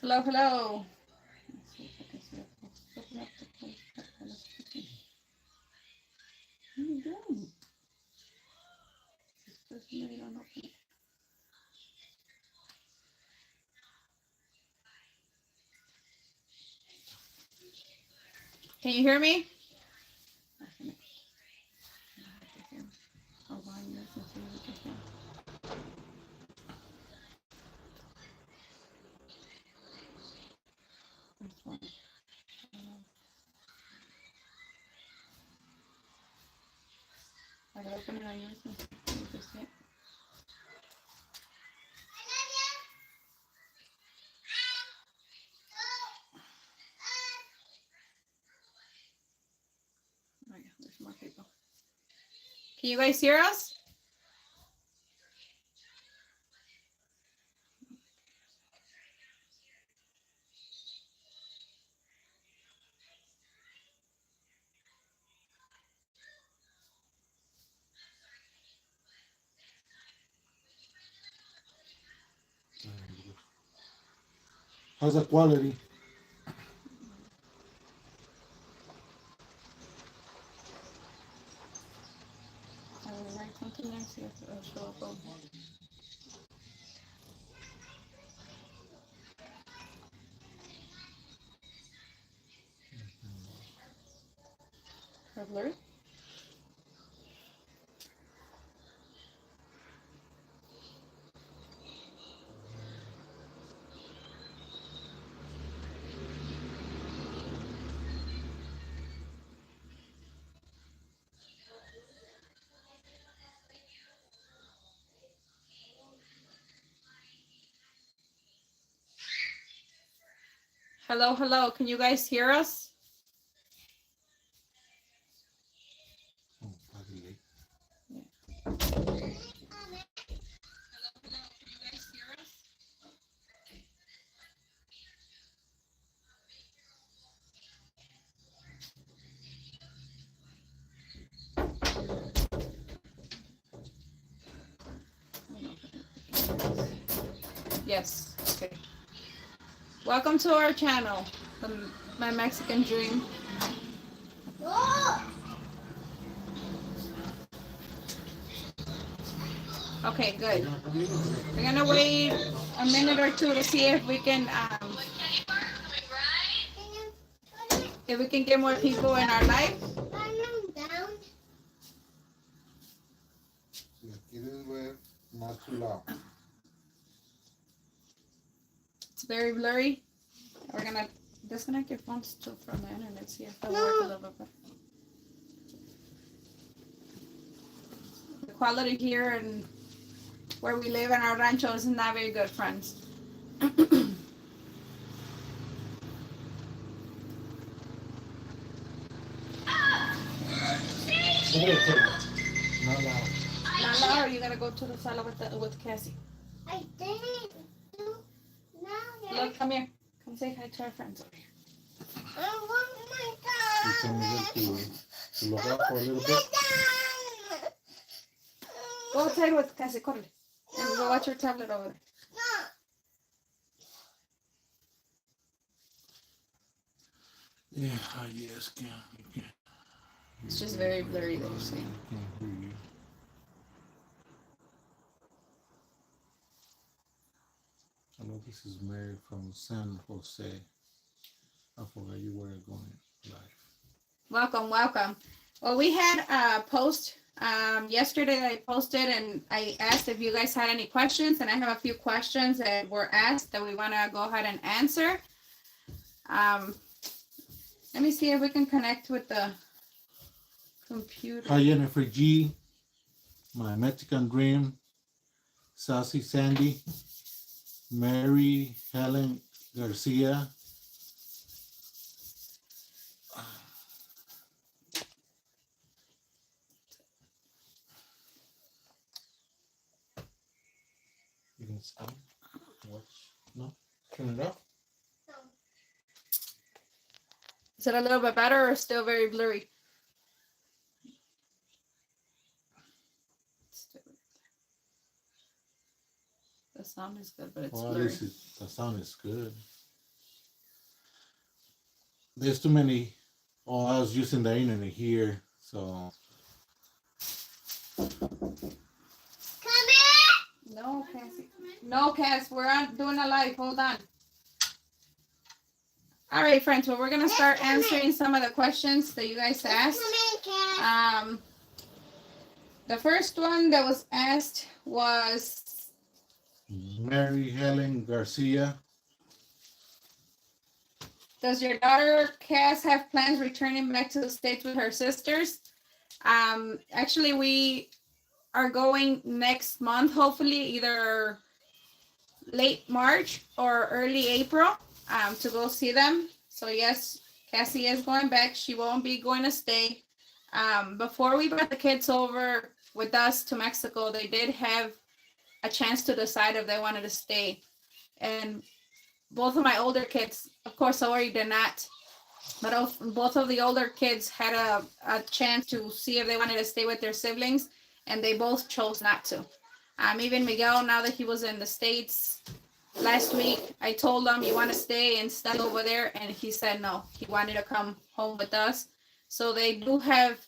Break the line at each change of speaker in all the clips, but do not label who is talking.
Hello, hello. Let's see if I can see it. Open up the post. What are you doing? This person really don't open it. Can you hear me? Oh, why you listen to what you're saying? That's why. I gotta open it on yours. You just see it. Oh, yeah, there's more people. Can you guys hear us?
How's the quality?
I will write something there, see if it'll show up over here. Blurry? Hello, hello. Can you guys hear us?
Oh, probably.
Yeah. Yes. Okay. Welcome to our channel, My Mexican Dream. Okay, good. We're gonna wait a minute or two to see if we can get more people in our life.
Si quieres ver, más tu lado.
It's very blurry. We're gonna disconnect your phones too from the internet, see if it'll work a little bit better. The quality here and where we live in our rancho is not very good, friends.
Not loud.
Lala, or you gotta go to the sala with Cassie.
I didn't do now.
Look, come here. Come say hi to our friends over here.
I want my
You
dog.
tell me to look up for a little bit.
Go outside with Cassie, corre. And go watch your tablet over there.
Yeah, yes, can.
It's just very blurry there, see.
Can't hear you. I know this is Mary from San Jose. I forgot you were going live.
Welcome, welcome. Well, we had a post yesterday that I posted, and I asked if you guys had any questions, and I have a few questions that were asked that we want to go ahead and answer. Let me see if we can connect with the computer.
Hi, Jennifer G, my Mexican Dream, Sassy Sandy, Mary Helen Garcia. You can stop. Watch. No? Turn it off.
Is it a little bit better or still very blurry? The sound is good, but it's
Well, at
blurry.
least the sound is good. there's too many. Oh, I was using the internet here, so
Come here.
No, Cassie. No, Cass, we're on doing a live. Hold on. All right, friends. Well, we're gonna start answering some of the questions that you guys asked.
Come here, Cat.
The first one that was asked was,
Mary Helen Garcia.
does your daughter Cass have plans returning back to the States with her sisters? Actually, we are going next month, hopefully, either late March or early April, to go see them. So yes, Cassie is going back. She won't be going to stay. Before we brought the kids over with us to Mexico, they did have a chance to decide if they wanted to stay. And both of my older kids, of course, Ori did not, but both of the older kids had a chance to see if they wanted to stay with their siblings, and they both chose not to. Even Miguel, now that he was in the States last week, I told him, you want to stay and study over there? And he said no. He wanted to come home with us. So they do have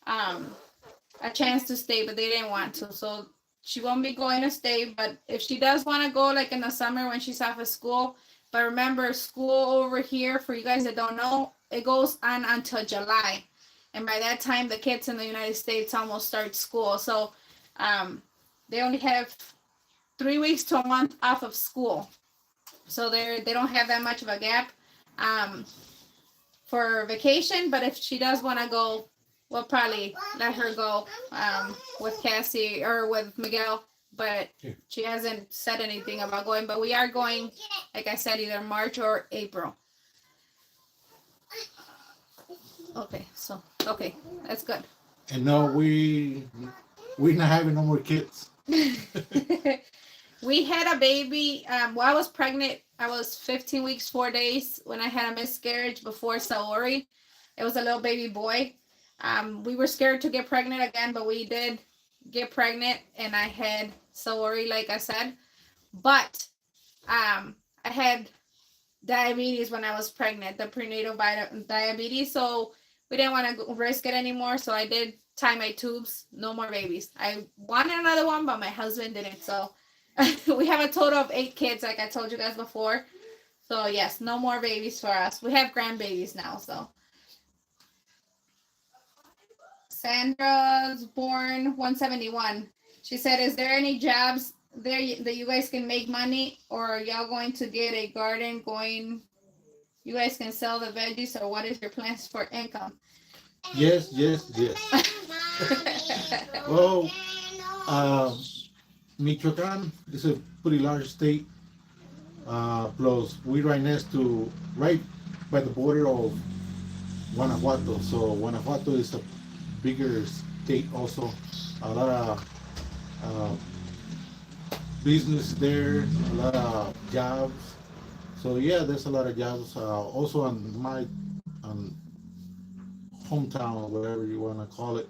a chance to stay, but they didn't want to. So she won't be going to stay, but if she does want to go, like in the summer when she's off of school, but remember, school over here, for you guys that don't know, it goes on until July. And by that time, the kids in the United States almost start school. So they only have 3 weeks to a month off of school. So they don't have that much of a gap for vacation. But if she does want to go, we'll probably let her go with Cassie or with Miguel. But she hasn't said anything about going. But we are going, like I said, either March or April. Okay, that's good.
And no, we're not having no more kids.
We had a baby. While I was pregnant, I was 15 weeks, 4 days when I had a miscarriage before Saori. It was a little baby boy. We were scared to get pregnant again, but we did get pregnant, and I had Saori, like I said. But I had diabetes when I was pregnant, the prenatal diabetes. So we didn't want to risk it anymore. So I did tie my tubes. No more babies. I wanted another one, but my husband didn't. So we have a total of 8 kids, like I told you guys before. So yes, no more babies for us. We have grandbabies now. So Sandra's born 171. She said, is there any jobs there that you guys can make money, or are y'all going to get a garden going? You guys can sell the veggies, or what is your plans for income?
Yes. Well, Michoacan is a pretty large state. Plus, we're right by the border of Guanajuato. So Guanajuato is a bigger state also. A lot of business there, a lot of jobs. So yeah, there's a lot of jobs. Also on my hometown, whatever you want to call it,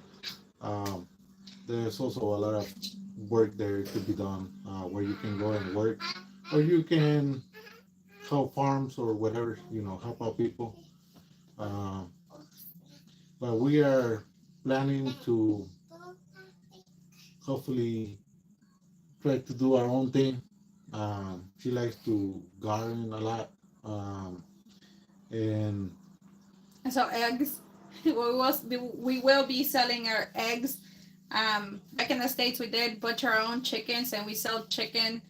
there's also a lot of work there to be done, where you can go and work, or you can help farms or whatever, help out people. But we are planning to hopefully try to do our own thing. She likes to garden a lot, and
so eggs. We will be selling our eggs. Back in the States, we did butcher our own chickens, and we sold chicken,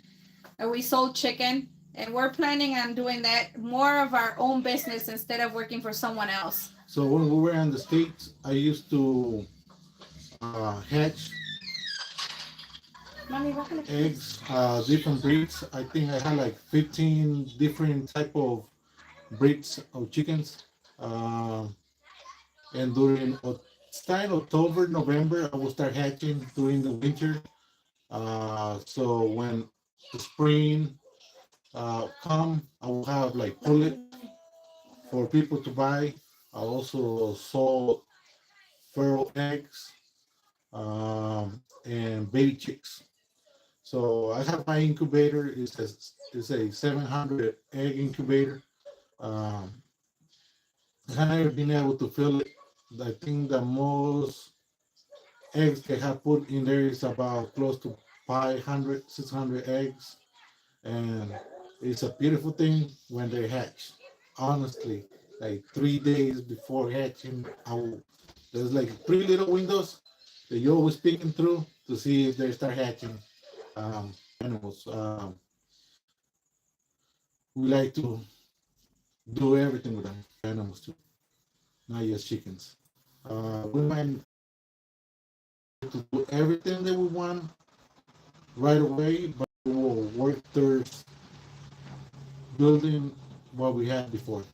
and we're planning on doing that, more of our own business instead of working for someone else.
So when we were in the States, I used to hatch eggs, different breeds. I think I had like 15 different type of breeds of chickens. And starting October, November, I will start hatching during the winter. So when the spring come, I will have like pullet for people to buy. I also sold feral eggs and baby chicks. So I have my incubator. It's a 700 egg incubator. I have never been able to fill it. I think the most eggs they have put in there is about close to 500, 600 eggs. And it's a beautiful thing when they hatch. Honestly, like 3 days before hatching, there's like three little windows that you're always peeking through to see if they start hatching animals. We like to do everything with them, animals too, not just chickens. We might to do everything that we want right away, but we will work towards building what we had before.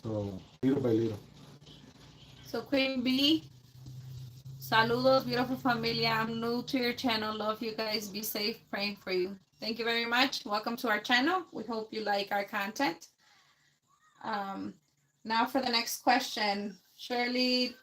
So little by little.
So Queen B, saludos, beautiful familia. I'm new to your channel. Love you guys. Be safe. Praying for you. Thank you very much. Welcome to our channel. We hope you like our content. Now for the next question. Shirley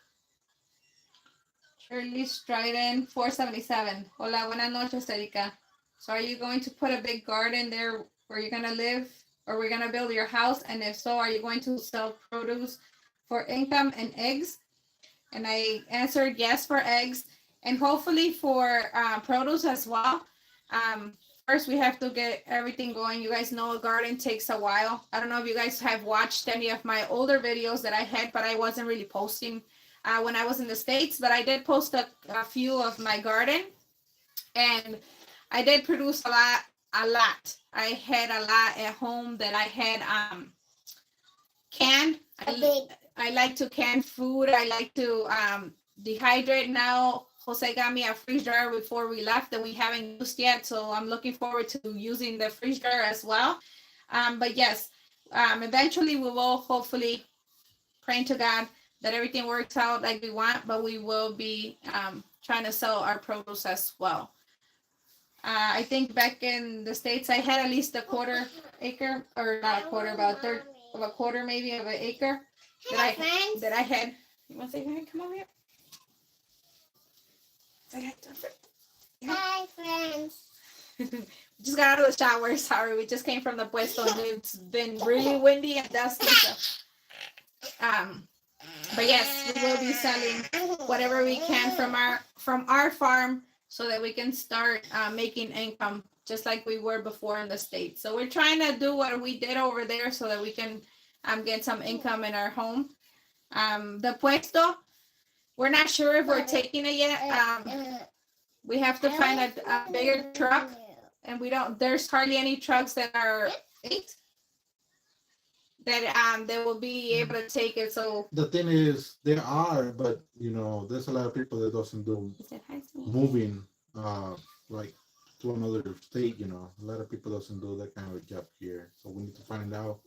Strident 477. Hola, buenas noches, Erika. So are you going to put a big garden there where you're going to live, or we're going to build your house? And if so, are you going to sell produce for income and eggs? And I answered yes for eggs, and hopefully for produce as well. First, we have to get everything going. You guys know a garden takes a while. I don't know if you guys have watched any of my older videos that I had, but I wasn't really posting when I was in the States. But I did post a few of my garden, and I did produce a lot. I had a lot at home that I had canned. I like to can food. I like to dehydrate now. Jose got me a freeze dryer before we left that we haven't used yet. So I'm looking forward to using the freeze dryer as well. But yes, eventually we will hopefully praying to God that everything works out like we want, but we will be trying to sell our produce as well. I think back in the States, I had at least a quarter acre, or not a quarter, about a third of a quarter maybe of an acre that I had. You want to say hi? Come over here. Say hi to our friend.
Hi, friends.
Just got out of the shower. Sorry, we just came from the puesto and it's been really windy and dusty. So, but yes, we will be selling whatever we can from our farm so that we can start making income just like we were before in the States. So we're trying to do what we did over there so that we can get some income in our home. The puesto, we're not sure if we're taking it yet. We have to find a bigger truck, and there's hardly any trucks that are that will be able to take it. So
The thing is, there are, but there's a lot of people that doesn't do moving, like to another state. A lot of people doesn't do that kind of job here. So we need to find out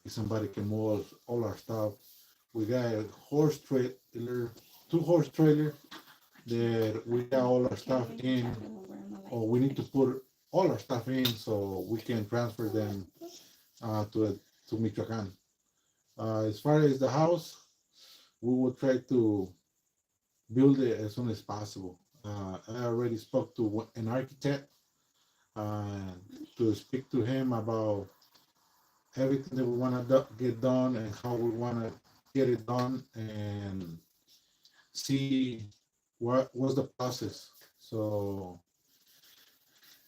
if somebody can move all our stuff. We got a two horse trailer that we got all our stuff in, or we need to put all our stuff in so we can transfer them to Michoacan. As far as the house, we will try to build it as soon as possible. I already spoke to an architect to speak to him about everything that we want to get done and how we want to get it done, and see what was the process. So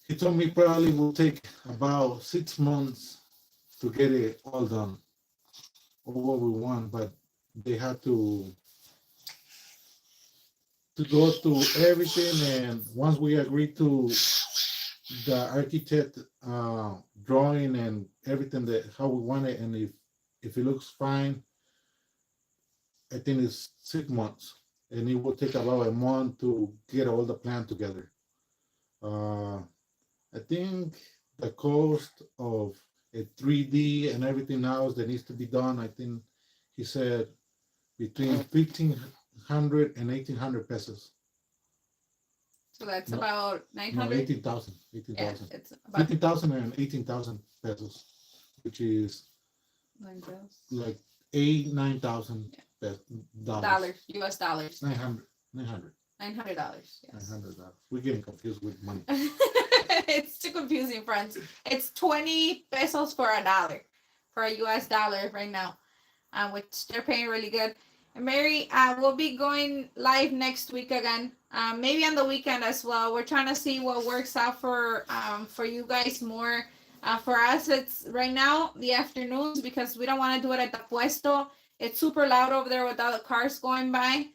he told me probably will take about 6 months to get it all done, or what we want, but they have to go through everything, and once we agree to the architect drawing and everything that how we want it, and if it looks fine, I think it's 6 months, and it will take about a month to get all the plan together. I think the cost of a 3D and everything else that needs to be done, I think he said between 1,500 and 1,800 pesos.
So that's
No,
about
No,
900.
18,000.
Yeah,
18,000.
it's about
15,000 and 18,000 pesos, which is like 9,000
dollars, US dollars.
900.
$900. Yes.
$900. We're getting confused with money.
It's too confusing, friends. It's 20 pesos for a dollar, for a US dollar right now. which they're paying really good. And Mary, we'll be going live next week again, maybe on the weekend as well. We're trying to see what works out for you guys more. For us, it's right now the afternoons because we don't want to do it at the puesto. It's super loud over there with all the cars going by.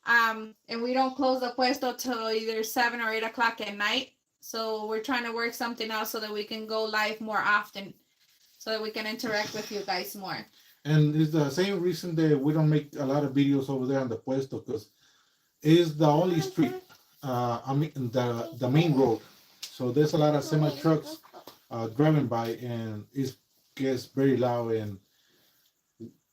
And we don't close the puesto till either 7 or 8 o'clock at night. So we're trying to work something out so that we can go live more often, so that we can interact with you guys more.
And it's the same reason that we don't make a lot of videos over there on the puesto, because it's the only street, I mean the main road. So there's a lot of semi trucks driving by, and it gets very loud. And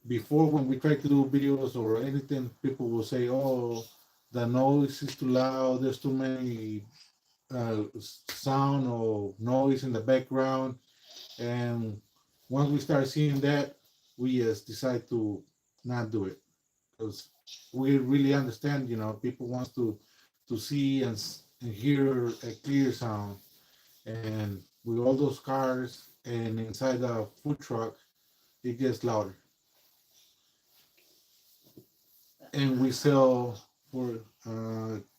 before, when we try to do videos or anything, people will say, "Oh, the noise is too loud. There's too many sound or noise in the background." And once we start seeing that, we just decide to not do it, because we really understand, people want to see and hear a clear sound. And with all those cars and inside the food truck, it gets louder. And we sell for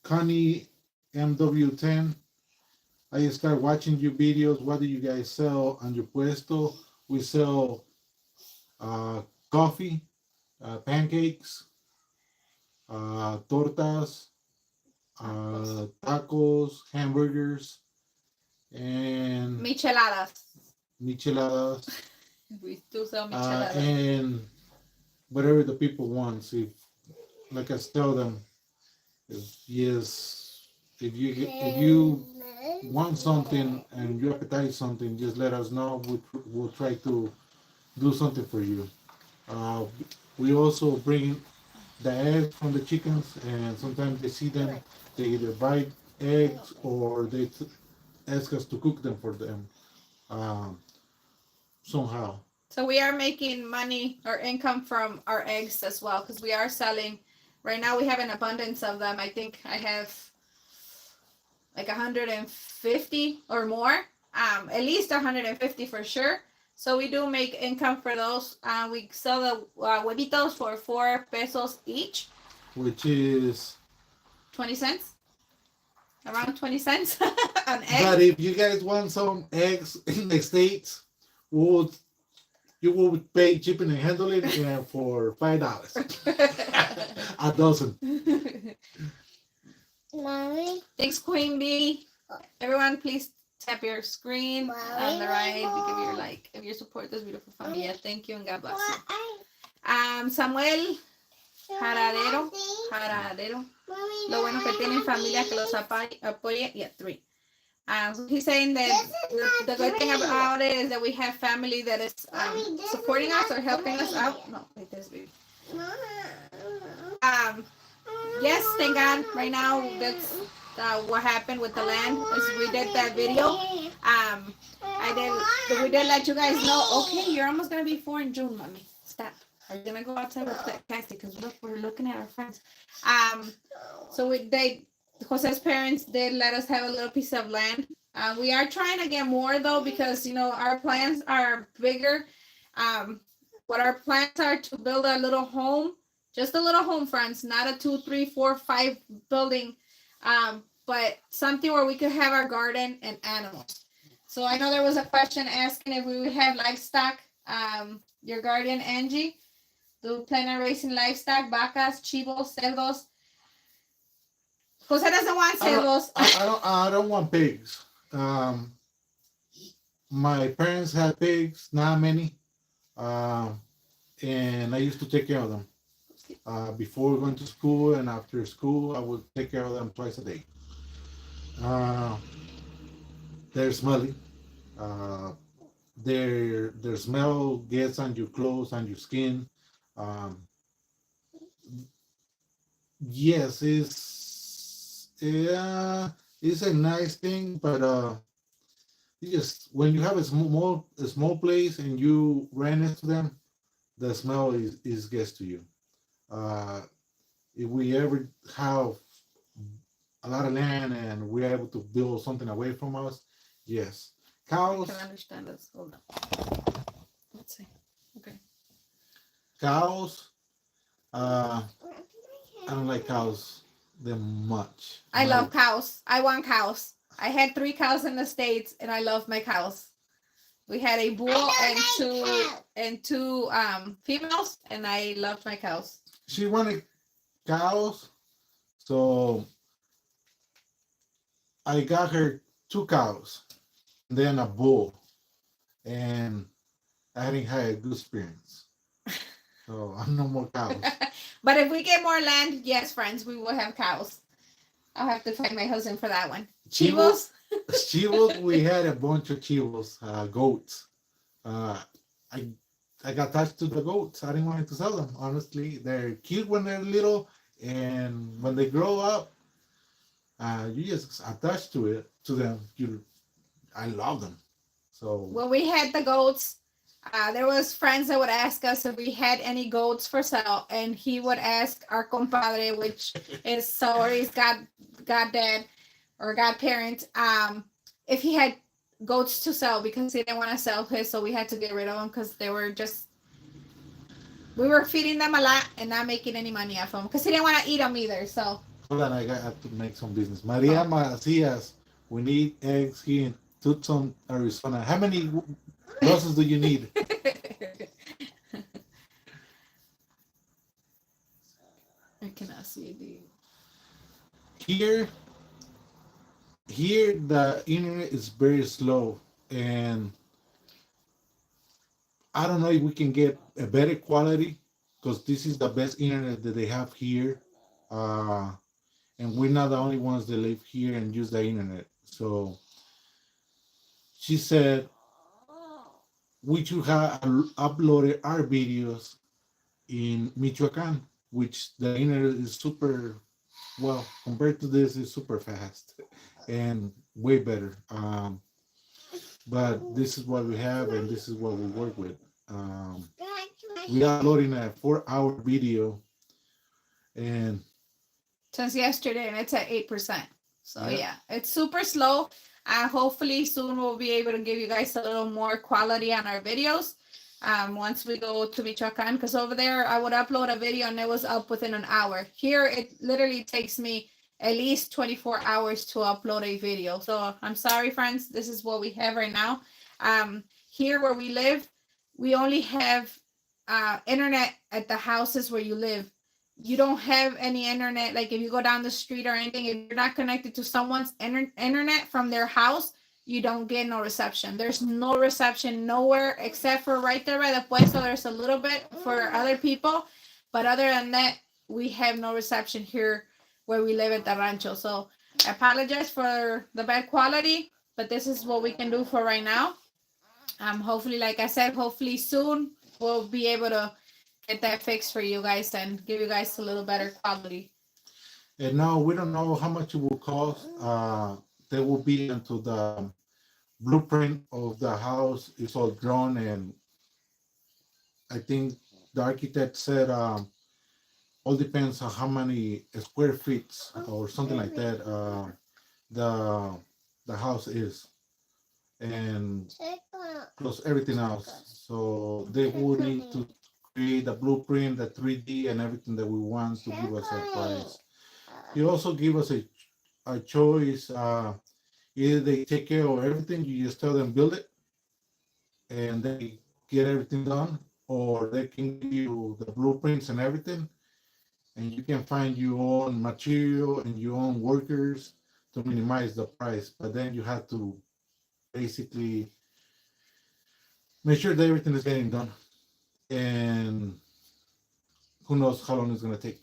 Connie MW10. I start watching your videos. What do you guys sell on your puesto? We sell coffee, pancakes, tortas, tacos, hamburgers, and
Micheladas.
micheladas,
We do sell micheladas.
and whatever the people want. If, like I tell them, if you want something and you appetite something, just let us know. We'll try to do something for you. We also bring the eggs from the chickens, and sometimes they see them, they either buy eggs or they ask us to cook them for them somehow.
So we are making money or income from our eggs as well, because we are selling. Right now we have an abundance of them. I think I have like 150 or more, at least 150 for sure. So we do make income for those. We sell the huevitos for 4 pesos each,
Which is,
20 cents, around 20 cents an
but
egg.
if you guys want some eggs in the States, you will pay shipping and handling for $5 a dozen.
Mommy,
Thanks, Queen Bee. Everyone, please tap your screen on the right. We give you your like if you support this beautiful familia. Thank you and God bless you. Samuel Jaradero. Lo bueno que tienen familia que los apoye. Yeah, 3. So he's saying that the good thing about it is that we have family that is supporting us or helping us out. No, like this, baby. Yes, thank God. Right now, that's what happened with the land. As we did that video. We did let you guys know. Okay, you're almost gonna be 4 in June, mommy. Stop. Are you gonna go outside with Cassie? Because look, we're looking at our friends. So Jose's parents did let us have a little piece of land. We are trying to get more though, because our plans are bigger. What our plans are to build a little home, just a little home, friends, not a 2, 3, 4, 5 building, but something where we could have our garden and animals. So I know there was a question asking if we would have livestock. Your guardian Angie, do you plan on raising livestock, vacas, chivos, cerdos? Jose doesn't want cerdos.
I don't want pigs. My parents had pigs, not many, and I used to take care of them. Before going to school and after school, I would take care of them twice a day. They're smelly. Their smell gets on your clothes, on your skin. Yes, it's a nice thing, but when you have a small place and you rent it to them, the smell is gets to you. If we ever have a lot of land and we're able to build something away from us, yes.
I
Cows,
can understand this. Hold on. Let's see. Okay.
cows. I don't like cows that much.
I love cows. I want cows. I had 3 cows in the States and I love my cows. We had a bull and two females and I loved my cows.
She wanted cows, so I got her 2 cows, and then a bull, and I didn't have a good experience. So I'm no more cows.
But if we get more land, yes, friends, we will have cows. I'll have to find my husband for that one. Chivos?
Chivos, we had a bunch of chivos, goats. I got attached to the goats. I didn't want to sell them. Honestly, they're cute when they're little, and when they grow up, you just attach to them. I love them. So
When we had the goats, there was friends that would ask us if we had any goats for sale, and he would ask our compadre, which is sorry, goddad or godparent, if he had goats to sell because he didn't want to sell his, so we had to get rid of them because they were just. We were feeding them a lot and not making any money off them because he didn't want to eat them either. So.
hold on, I got to make some business. Maria Macias, we need eggs here in Tucson, Arizona. How many doses do you need?
I cannot see the.
Here the internet is very slow, and I don't know if we can get a better quality because this is the best internet that they have here, and we're not the only ones that live here and use the internet. So she said we should have uploaded our videos in Michoacan, which the internet is super well compared to this is super fast and way better. But this is what we have and this is what we work with. We are uploading a 4-hour video and
Since yesterday, and it's at 8%. So
Yeah.
yeah, it's super slow. Hopefully soon we'll be able to give you guys a little more quality on our videos. Once we go to Michoacan, because over there I would upload a video and it was up within an hour. Here it literally takes me at least 24 hours to upload a video. So I'm sorry, friends. This is what we have right now. Here where we live, we only have internet at the houses where you live. You don't have any internet. Like if you go down the street or anything, if you're not connected to someone's internet from their house, you don't get no reception. There's no reception nowhere except for right there by the puesto. There's a little bit for other people, but other than that, we have no reception here where we live at the rancho. So I apologize for the bad quality, but this is what we can do for right now. Hopefully, like I said, hopefully soon we'll be able to get that fixed for you guys and give you guys a little better quality.
And now we don't know how much it will cost. They will be into the blueprint of the house. It's all drawn, and I think the architect said all depends on how many square feet or something like that the house is, and plus everything else. So they will need to create the blueprint, the 3D, and everything that we want to give us a price. You also give us a choice. Either they take care of everything, you just tell them build it, and they get everything done, or they can give you the blueprints and everything, and you can find your own material and your own workers to minimize the price. But then you have to basically make sure that everything is getting done, and who knows how long it's going to take.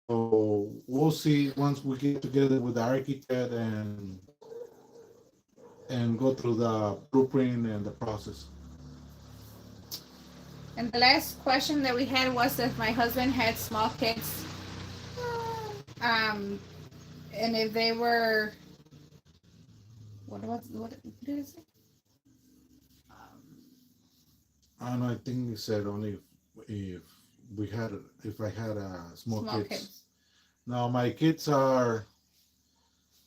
So we'll see once we get together with the architect and go through the blueprint and the process.
And the last question that we had was if my husband had small kids, and if they were, what did it say?
I don't know. I think he said only if I had small kids. Now my kids are,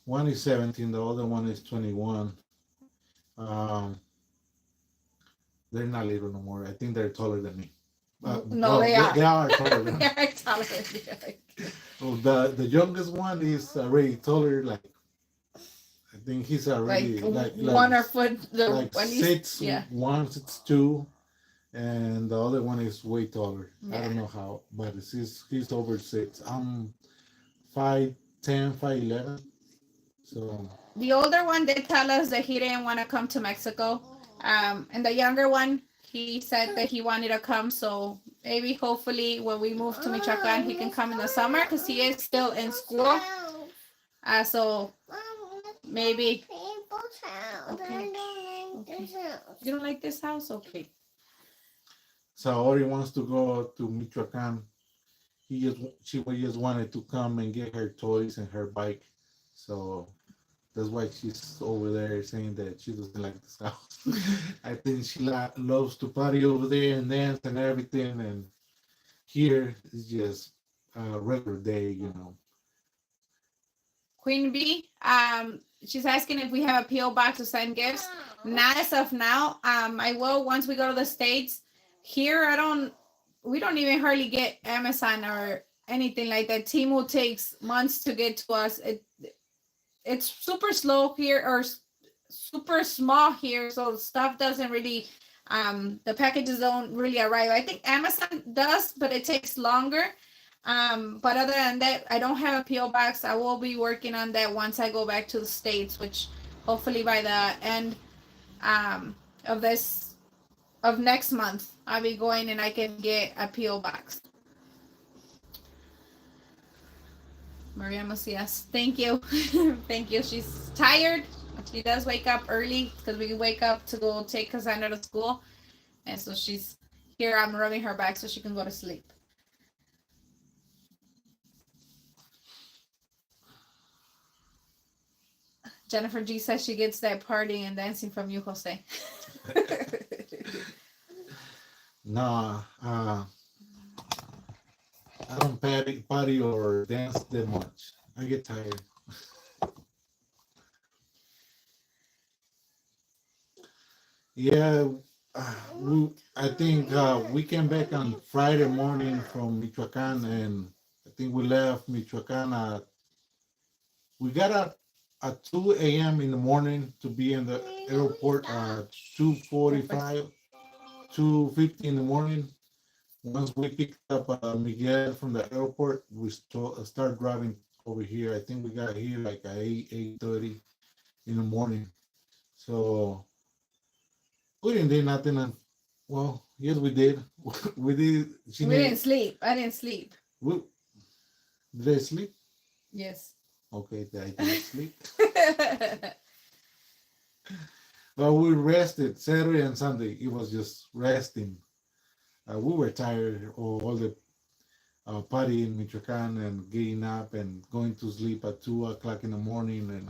one is 17, the other one is 21. They're not little no more. I think they're taller than me.
No, they are.
They are taller.
They are taller. Yeah.
Oh, the youngest one is already taller. Like I think he's already
Like 1 foot,
like
at least,
6'1",
yeah.
6'2", and the other one is way taller. I don't
Yeah.
know how, but he's over 6. I'm 5'10", 5'11". So
The older one did tell us that he didn't want to come to Mexico. And the younger one, he said that he wanted to come. So maybe, hopefully, when we move to Michoacan, he can come in the summer because he is still in school. So maybe. Okay. You don't like this house? Okay.
Saori wants to go to Michoacan. She just wanted to come and get her toys and her bike. So that's why she's over there saying that she doesn't like this house. I think she loves to party over there and dance and everything. And here is just a regular day, you know.
Queen Bee, she's asking if we have a PO box to send gifts. Not as of now. I will once we go to the States. Here, we don't even hardly get Amazon or anything like that. Temu takes months to get to us. It's super slow here, or super small here, so stuff doesn't really, the packages don't really arrive. I think Amazon does, but it takes longer. But other than that, I don't have a PO box. I will be working on that once I go back to the States, which hopefully by the end of next month, I'll be going and I can get a PO box. Maria Macias, thank you. Thank you. She's tired. She does wake up early because we wake up to go take Cassandra to school. And so she's here. I'm rubbing her back so she can go to sleep. Jennifer G says she gets that partying and dancing from you, Jose.
No, I don't party or dance that much. I get tired. Yeah, I think we came back on Friday morning from Michoacan, and I think we left Michoacan we got up at 2 a.m. in the morning to be in the airport at 2:45, 2:50 in the morning. Once we picked up Miguel from the airport, we start driving over here. I think we got here like at 8:30 in the morning. So we didn't do nothing. Well, yes, we did. We did.
We didn't sleep. I didn't sleep.
Did I sleep?
Yes.
Okay, I didn't sleep. Well, we rested Saturday and Sunday. It was just resting. We were tired of all the party in Michoacan and getting up and going to sleep at 2 o'clock in the morning and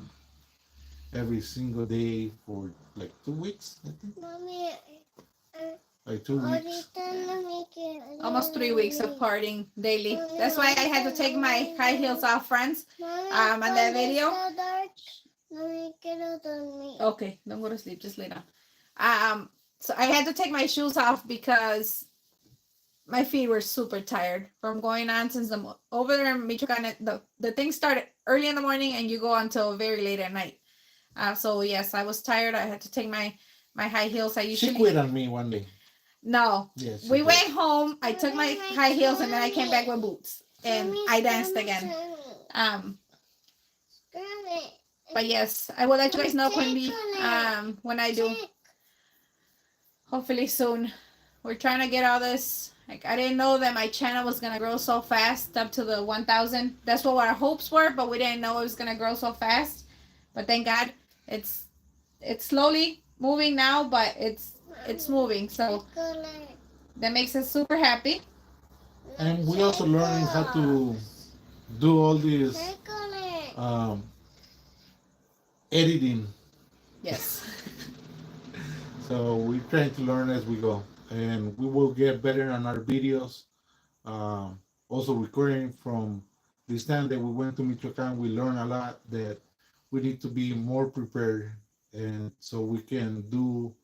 every single day for like 2 weeks, I think.
Mommy,
Like 2 weeks.
Almost 3 weeks of partying daily. That's why I had to take my high heels off, friends. On that video. Okay, don't go to sleep. Just lay down. So I had to take my shoes off because my feet were super tired from going on since over there in Michoacan. The thing started early in the morning and you go until very late at night. So yes, I was tired. I had to take my high heels.
She quit on me one day.
No.
Yes.
We went home. I took my high heels and then I came back with boots and I danced again. But yes, I will let you guys know, Quimby, when I do. Hopefully soon. We're trying to get all this. Like, I didn't know that my channel was gonna grow so fast up to the 1,000. That's what our hopes were, but we didn't know it was gonna grow so fast. But thank God, it's slowly moving now, but it's moving. So that makes us super happy.
And we also learning how to do all this editing.
Yes.
So we're trying to learn as we go, and we will get better on our videos. Also recording from this time that we went to Michoacan, we learned a lot that we need to be more prepared, and so we can do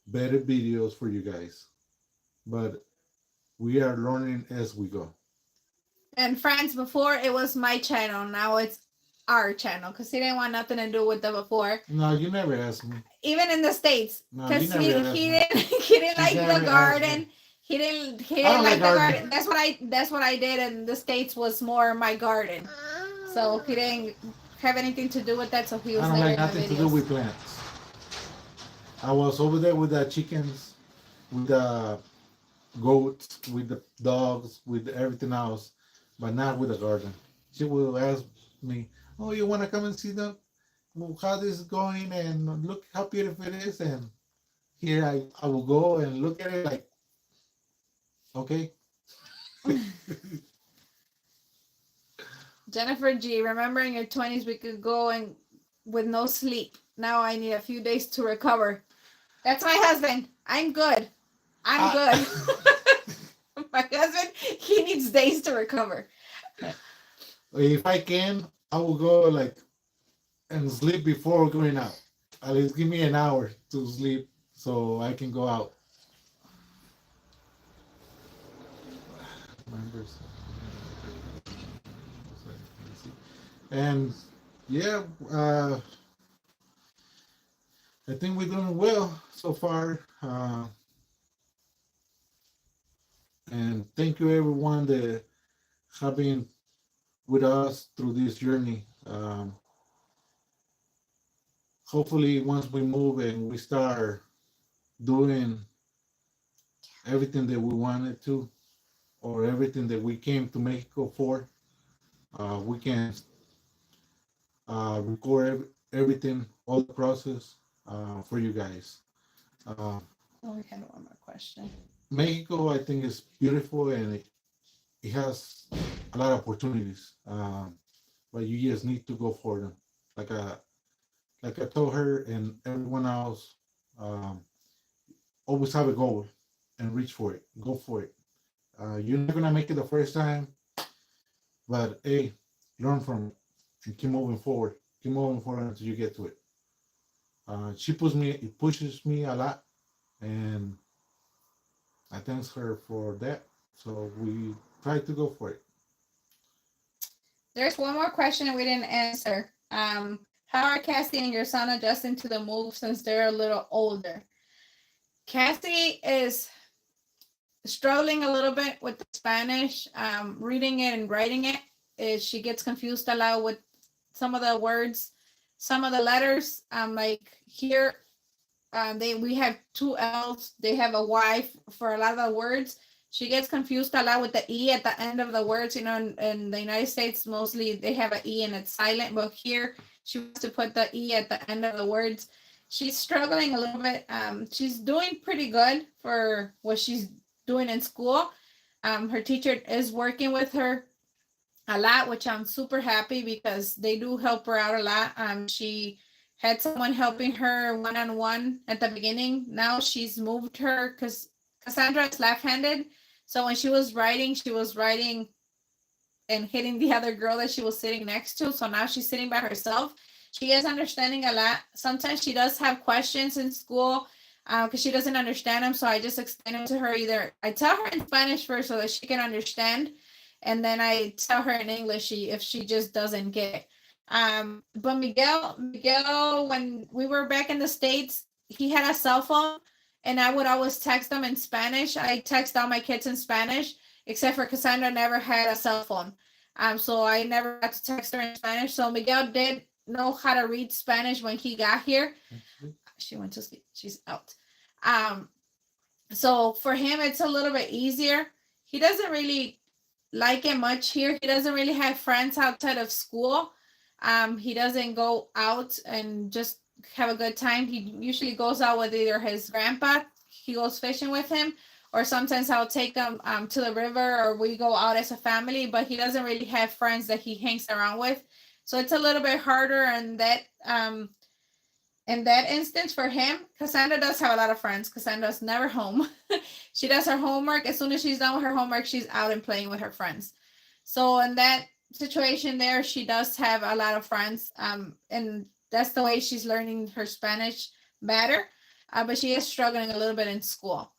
better videos for you guys. But we are learning as we go.
And friends, before it was my channel, now it's our channel because he didn't want nothing to do with the before.
No, you never asked me.
Even in the States,
No, you
because
never asked
he
me.
didn't he didn't
You
like
never
the
asked
garden.
me.
He didn't
I don't
like
like
the
gardening.
garden. That's what I did in the States was more my garden. So he didn't have anything to do with that, so he was
I don't
never
like
in the
nothing to do
videos.
with plants. I was over there with the chickens, with the goats, with the dogs, with everything else, but not with the garden. She will ask me, "Oh, you want to come and see how this is going and look how beautiful it is?" And here I will go and look at it like, okay.
Jennifer G, remember in your 20s we could go and with no sleep. Now I need a few days to recover. That's my husband. I'm good. I'm good. My husband, he needs days to recover.
If I can, I will go like and sleep before going out. At least give me an hour to sleep so I can go out. Members. And yeah, I think we're doing well so far. And thank you everyone that have been with us through this journey. Hopefully, once we move and we start doing everything that we wanted to, or everything that we came to Mexico for, we can record everything, all the process for you guys.
Oh, we had one more question.
Mexico, I think, is beautiful and it has a lot of opportunities, but you just need to go for them. Like I told her and everyone else, always have a goal and reach for it. Go for it. You're not gonna make it the first time, but hey, learn from it and keep moving forward. Keep moving forward until you get to it. It pushes me a lot, and I thank her for that. So we try to go for it.
There's one more question that we didn't answer. How are Cassie and your son adjusting to the move since they're a little older? Cassie is struggling a little bit with the Spanish, reading it and writing it. She gets confused a lot with some of the words, some of the letters. Like here, we have two L's. They have a Y for a lot of the words. She gets confused a lot with the E at the end of the words. You know, in the United States, mostly they have an E and it's silent, but here she wants to put the E at the end of the words. She's struggling a little bit. She's doing pretty good for what she's doing in school. Her teacher is working with her a lot, which I'm super happy because they do help her out a lot. She had someone helping her one-on-one at the beginning. Now she's moved her because Cassandra is left-handed. So when she was writing and hitting the other girl that she was sitting next to. So now she's sitting by herself. She is understanding a lot. Sometimes she does have questions in school because she doesn't understand them. So I just explain them to her. Either I tell her in Spanish first so that she can understand, and then I tell her in English if she just doesn't get it. But Miguel, when we were back in the States, he had a cell phone, and I would always text him in Spanish. I text all my kids in Spanish, except for Cassandra never had a cell phone. So I never got to text her in Spanish. So Miguel did know how to read Spanish when he got here. She went to sleep. She's out. So for him, it's a little bit easier. He doesn't really like it much here. He doesn't really have friends outside of school. He doesn't go out and just have a good time. He usually goes out with either his grandpa. He goes fishing with him, or sometimes I'll take him to the river, or we go out as a family. But he doesn't really have friends that he hangs around with, so it's a little bit harder. And that in that instance for him, Cassandra does have a lot of friends. Cassandra's never home. She does her homework. As soon as she's done with her homework, she's out and playing with her friends. So in that situation there, she does have a lot of friends. And that's the way she's learning her Spanish better. But she is struggling a little bit in school.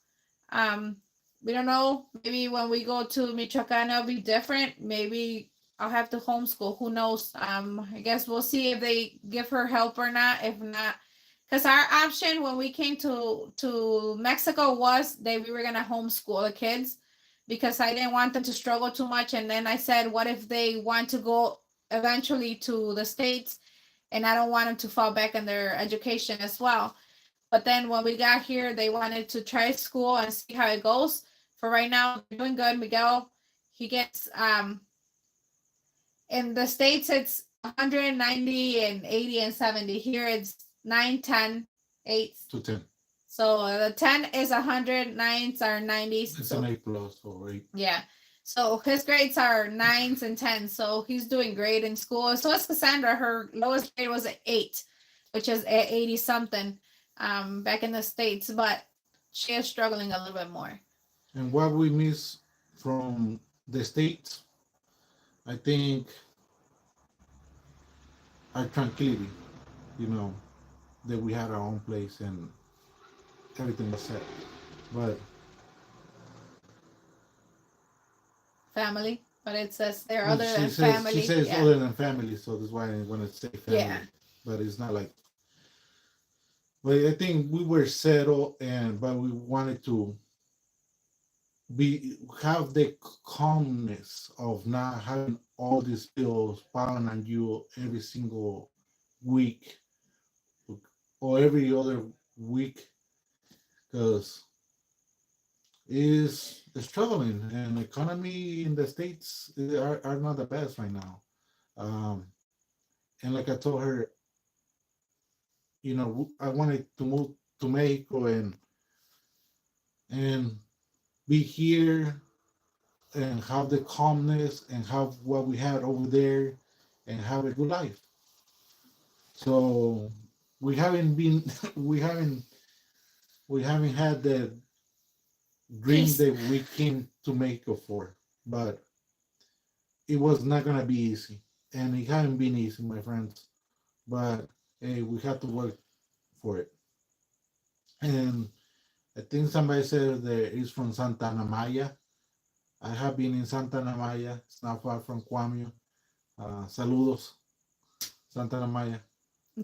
we don't know. Maybe when we go to Michoacan, it'll be different. Maybe I'll have to homeschool. Who knows? I guess we'll see if they give her help or not. If not, because our option when we came to Mexico was that we were gonna homeschool the kids because I didn't want them to struggle too much. And then I said, what if they want to go eventually to the States, and I don't want them to fall back in their education as well. But then when we got here, they wanted to try school and see how it goes. For right now, they're doing good. Miguel, he gets in the States it's 190 and 80 and 70. Here it's 9, 10, 8.
To 10.
So the 10 is 100, 9s are 90s.
It's
So,
an A plus or 8.
yeah. So his grades are 9s and 10s. So he's doing great in school. So is Cassandra. Her lowest grade was an 8, which is 80 something back in the States. But she is struggling a little bit more.
And what we miss from the States, I think, our tranquility, that we had our own place and everything was set. But
Family. But it says they're other
she
than
says,
family.
She says
Yeah.
other than family, so that's why I want to say family.
Yeah.
But it's not like. But I think we were settled, but we wanted to have the calmness of not having all these bills piling on you every single week or every other week, because is struggling and economy in the States are not the best right now. And like I told her, I wanted to move to Mexico and be here and have the calmness and have what we had over there and have a good life. So we haven't been we haven't had the dream
Peace.
that we came to Mexico for, but it was not gonna be easy, and it hasn't been easy, my friends. But hey, we have to work for it. And I think somebody said that it's from Santa Ana Maya. I have been in Santa Ana Maya. It's not far from Cuamio. Saludos, Santa Ana Maya.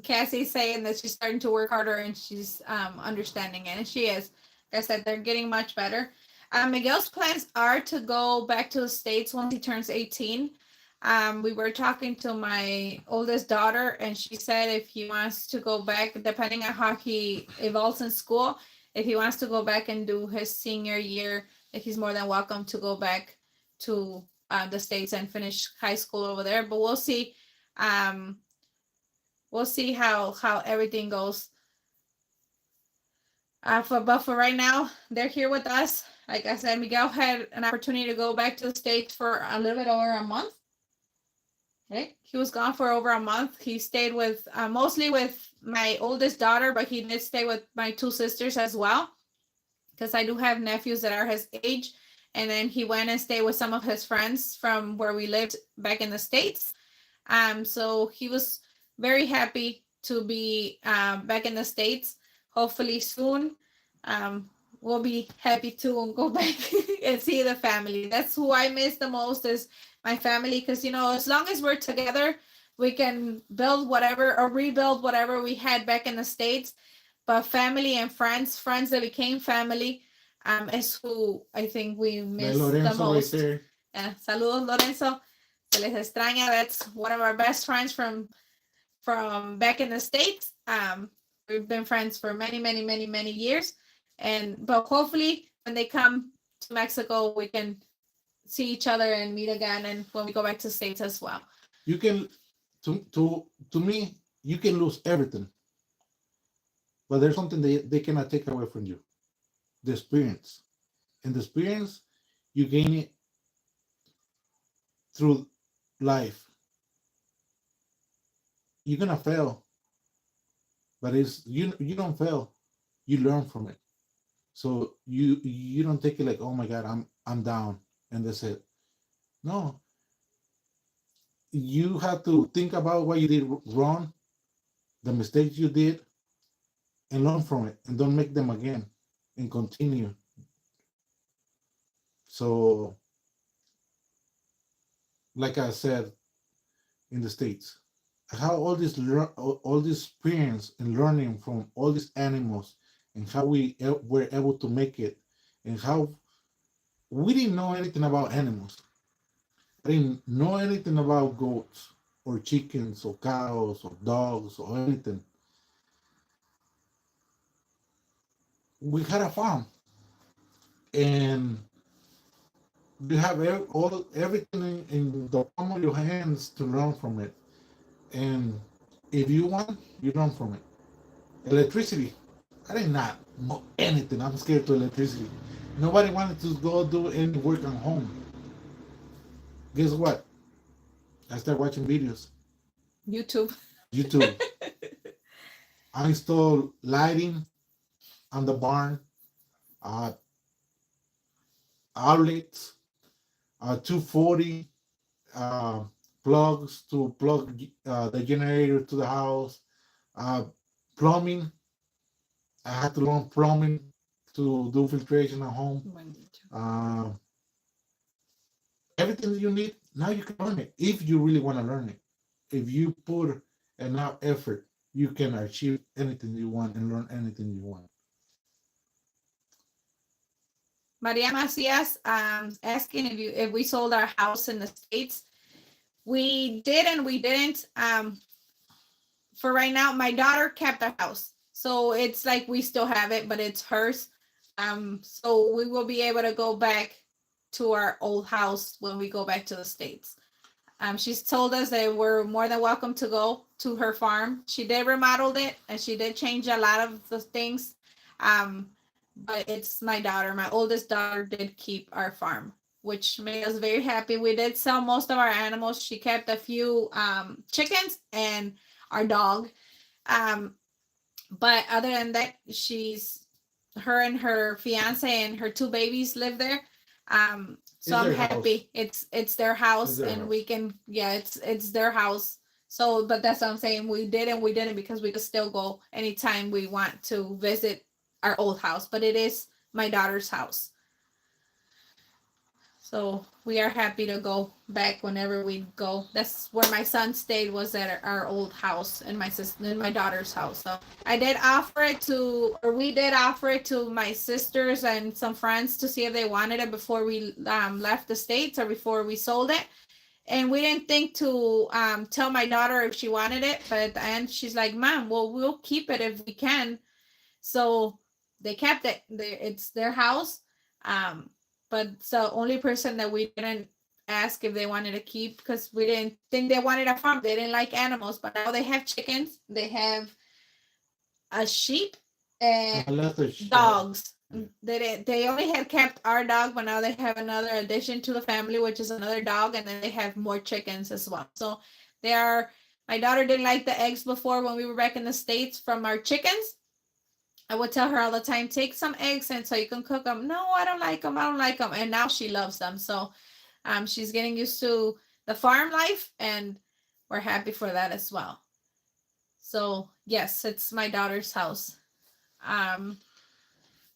Cassie's saying that she's starting to work harder and she's understanding it, and she is. Like I said, they're getting much better. Miguel's plans are to go back to the States once he turns 18. We were talking to my oldest daughter, and she said if he wants to go back, depending on how he evolves in school, if he wants to go back and do his senior year, that he's more than welcome to go back to the States and finish high school over there. But we'll see. We'll see how everything goes. But for right now, they're here with us. Like I said, Miguel had an opportunity to go back to the States for a little bit over a month. Okay, he was gone for over a month. He stayed with mostly with my oldest daughter, but he did stay with my 2 sisters as well, because I do have nephews that are his age. And then he went and stayed with some of his friends from where we lived back in the States. So he was very happy to be back in the States. Hopefully soon we'll be happy to and go back and see the family. That's who I miss the most, is my family, because as long as we're together, we can build whatever or rebuild whatever we had back in the States. But family and friends that became family, is who I think we miss the most.
Right there.
Yeah, saludos, Lorenzo. Se les extraña. That's one of our best friends from back in the States. We've been friends for many, many, many, many years. But hopefully when they come to Mexico, we can see each other and meet again, and when we go back to the States as well.
You can, to me, you can lose everything, but there's something they cannot take away from you: the experience. And the experience, you gain it through life. You're gonna fail, but it's you don't fail, you learn from it. So you don't take it like, oh my God, I'm down and that's it. No, you have to think about what you did wrong, the mistakes you did, and learn from it, and don't make them again, and continue. So, like I said, in the States, I have all this experience in learning from all these animals and how were able to make it, and how we didn't know anything about animals. I didn't know anything about goats or chickens or cows or dogs or anything. We had a farm, and you have everything in the palm of your hands to learn from it. And if you want, you learn from it. Electricity, I did not know anything. I'm scared to electricity. Nobody wanted to go do any work at home. Guess what? I started watching videos,
YouTube.
YouTube. I installed lighting on the barn, uh, outlets, 240 uh, plugs to plug the generator to the house, uh, plumbing. I had to learn plumbing to do filtration at home. Uh, Everything that you need, now you can learn it if you really want to learn it. If you put enough effort, you can achieve anything you want and learn anything you want.
Maria Macias asking if we sold our house in the States. We did and we didn't. For right now, my daughter kept the house. So it's like we still have it, but it's hers. So we will be able to go back to our old house when we go back to the States. She's told us that we're more than welcome to go to her farm. She did remodel it and she did change a lot of the things. But it's my daughter. My oldest daughter did keep our farm, which made us very happy. We did sell most of our animals. She kept a few chickens and our dog. But other than that, her and her fiance and her two babies live there. So I'm happy. It's their house, and we can, it's their house. So, but that's what I'm saying. We did and we didn't, because we could still go anytime we want to visit our old house, but it is my daughter's house. So we are happy to go back whenever we go. That's where my son stayed, was at our old house, and my sister and my daughter's house. So we did offer it to my sisters and some friends to see if they wanted it before we left the States or before we sold it. And we didn't think to tell my daughter if she wanted it, but at the end she's like, "Mom, well, we'll keep it if we can." So they kept it. It's their house. But it's the only person that we didn't ask if they wanted to keep, because we didn't think they wanted a farm. They didn't like animals, but now they have chickens. They have a sheep and dogs. They only had kept our dog, but now they have another addition to the family, which is another dog, and then they have more chickens as well. So my daughter didn't like the eggs before when we were back in the States from our chickens. I would tell her all the time, take some eggs and so you can cook them. No, I don't like them. I don't like them. And now she loves them. So she's getting used to the farm life, and we're happy for that as well. So yes, it's my daughter's house.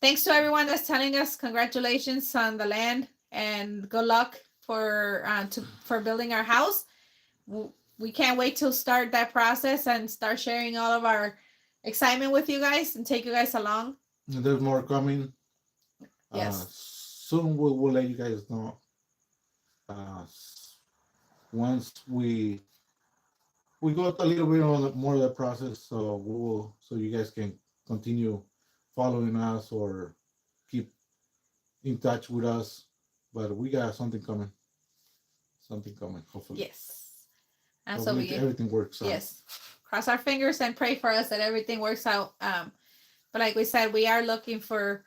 Thanks to everyone that's telling us congratulations on the land and good luck for building our house. We can't wait to start that process and start sharing all of our excitement with you guys and take you guys along.
And there's more coming.
Yes.
Soon we'll let you guys know. Once we go a little bit on more of the process, so you guys can continue following us or keep in touch with us. But we got something coming. Hopefully.
Yes. And so
everything works out.
Yes. Cross our fingers and pray for us that everything works out. But like we said, we are looking for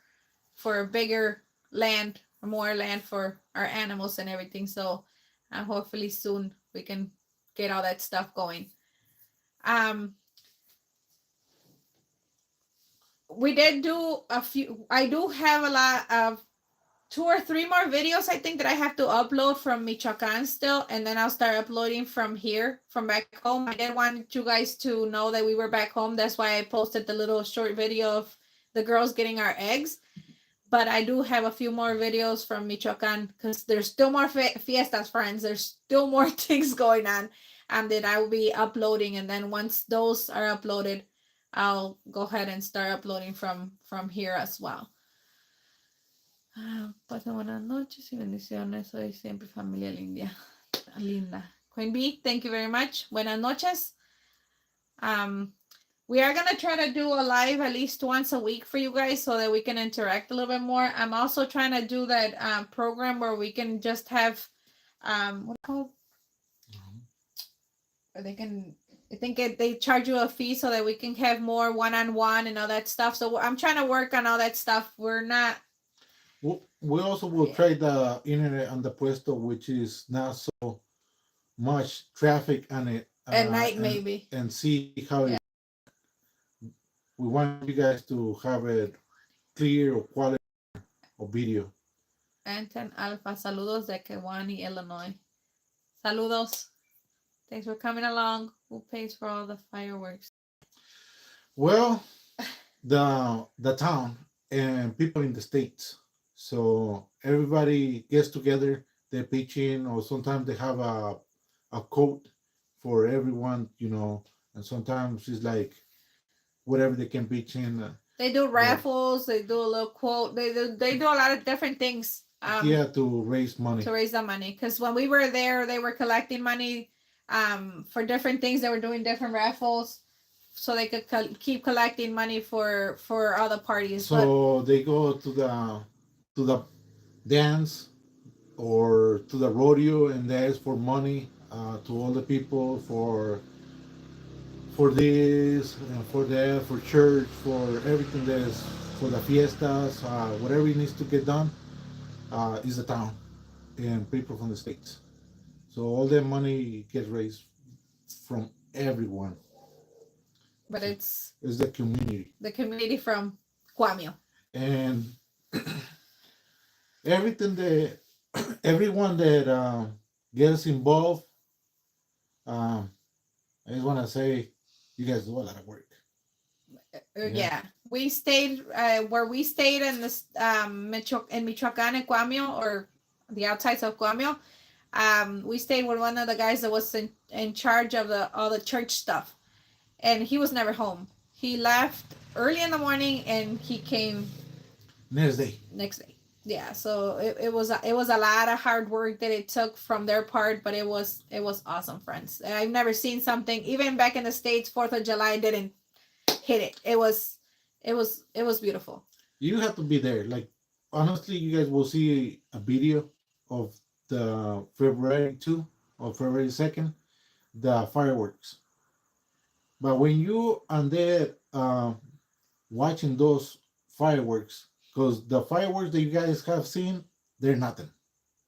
bigger land, more land for our animals and everything. So hopefully soon we can get all that stuff going. We did do a few. I do have a lot of 2 or 3 more videos, I think, that I have to upload from Michoacan still, and then I'll start uploading from here, from back home. I did want you guys to know that we were back home. That's why I posted the little short video of the girls getting our eggs. but I do have a few more videos from Michoacan because there's still more fiestas, friends. There's still more things going on, that I will be uploading. And then once those are uploaded, I'll go ahead and start uploading from here as well. Pasen buenas noches y bendiciones. Soy siempre familia linda. Queen Bee, thank you very much. Buenas noches. We are going to try to do a live at least once a week for you guys so that we can interact a little bit more. I'm also trying to do that program where we can just have, what called? Or they can, I think they charge you a fee so that we can have more one-on-one and all that stuff. So I'm trying to work on all that stuff. We're not.
We also will try the internet on the Puesto, which is not so much traffic on it.
At night, maybe.
And see how it. We want you guys to have it clear or quality of video.
Anton Alpha, saludos de Kewanee, Illinois. Saludos. Thanks for coming along. Who pays for all the fireworks?
Well, the town and people in the States. So everybody gets together, they pitch in, or sometimes they have a quote for everyone, and sometimes it's like whatever they can pitch in.
They do raffles, they do a little quote, they do a lot of different things.
To raise money.
To raise the money. Because when we were there, they were collecting money for different things. They were doing different raffles so they could keep collecting money for other parties.
So they go to the dance or to the rodeo and they ask for money to all the people for this and for that, for church, for everything that is for the fiestas, whatever it needs to get done, is the town and people from the States. So all that money gets raised from everyone.
But it's
the community.
The community from Cuamio.
And everyone that gets involved, I just want to say, you guys do a lot of work.
Yeah. We stayed where we stayed in this in Michoacan and Cuamio, or the outsides of Cuamio. We stayed with one of the guys that was in charge of all the church stuff, and he was never home. He left early in the morning and he came
next day.
Yeah, so it was a lot of hard work that it took from their part, but it was awesome, friends. I've never seen something, even back in the States, 4th of July didn't hit it. It was beautiful.
You have to be there. Like, honestly, you guys will see a video of the February 2 or February 2nd, the fireworks. But when you are there watching those fireworks, because the fireworks that you guys have seen, they're nothing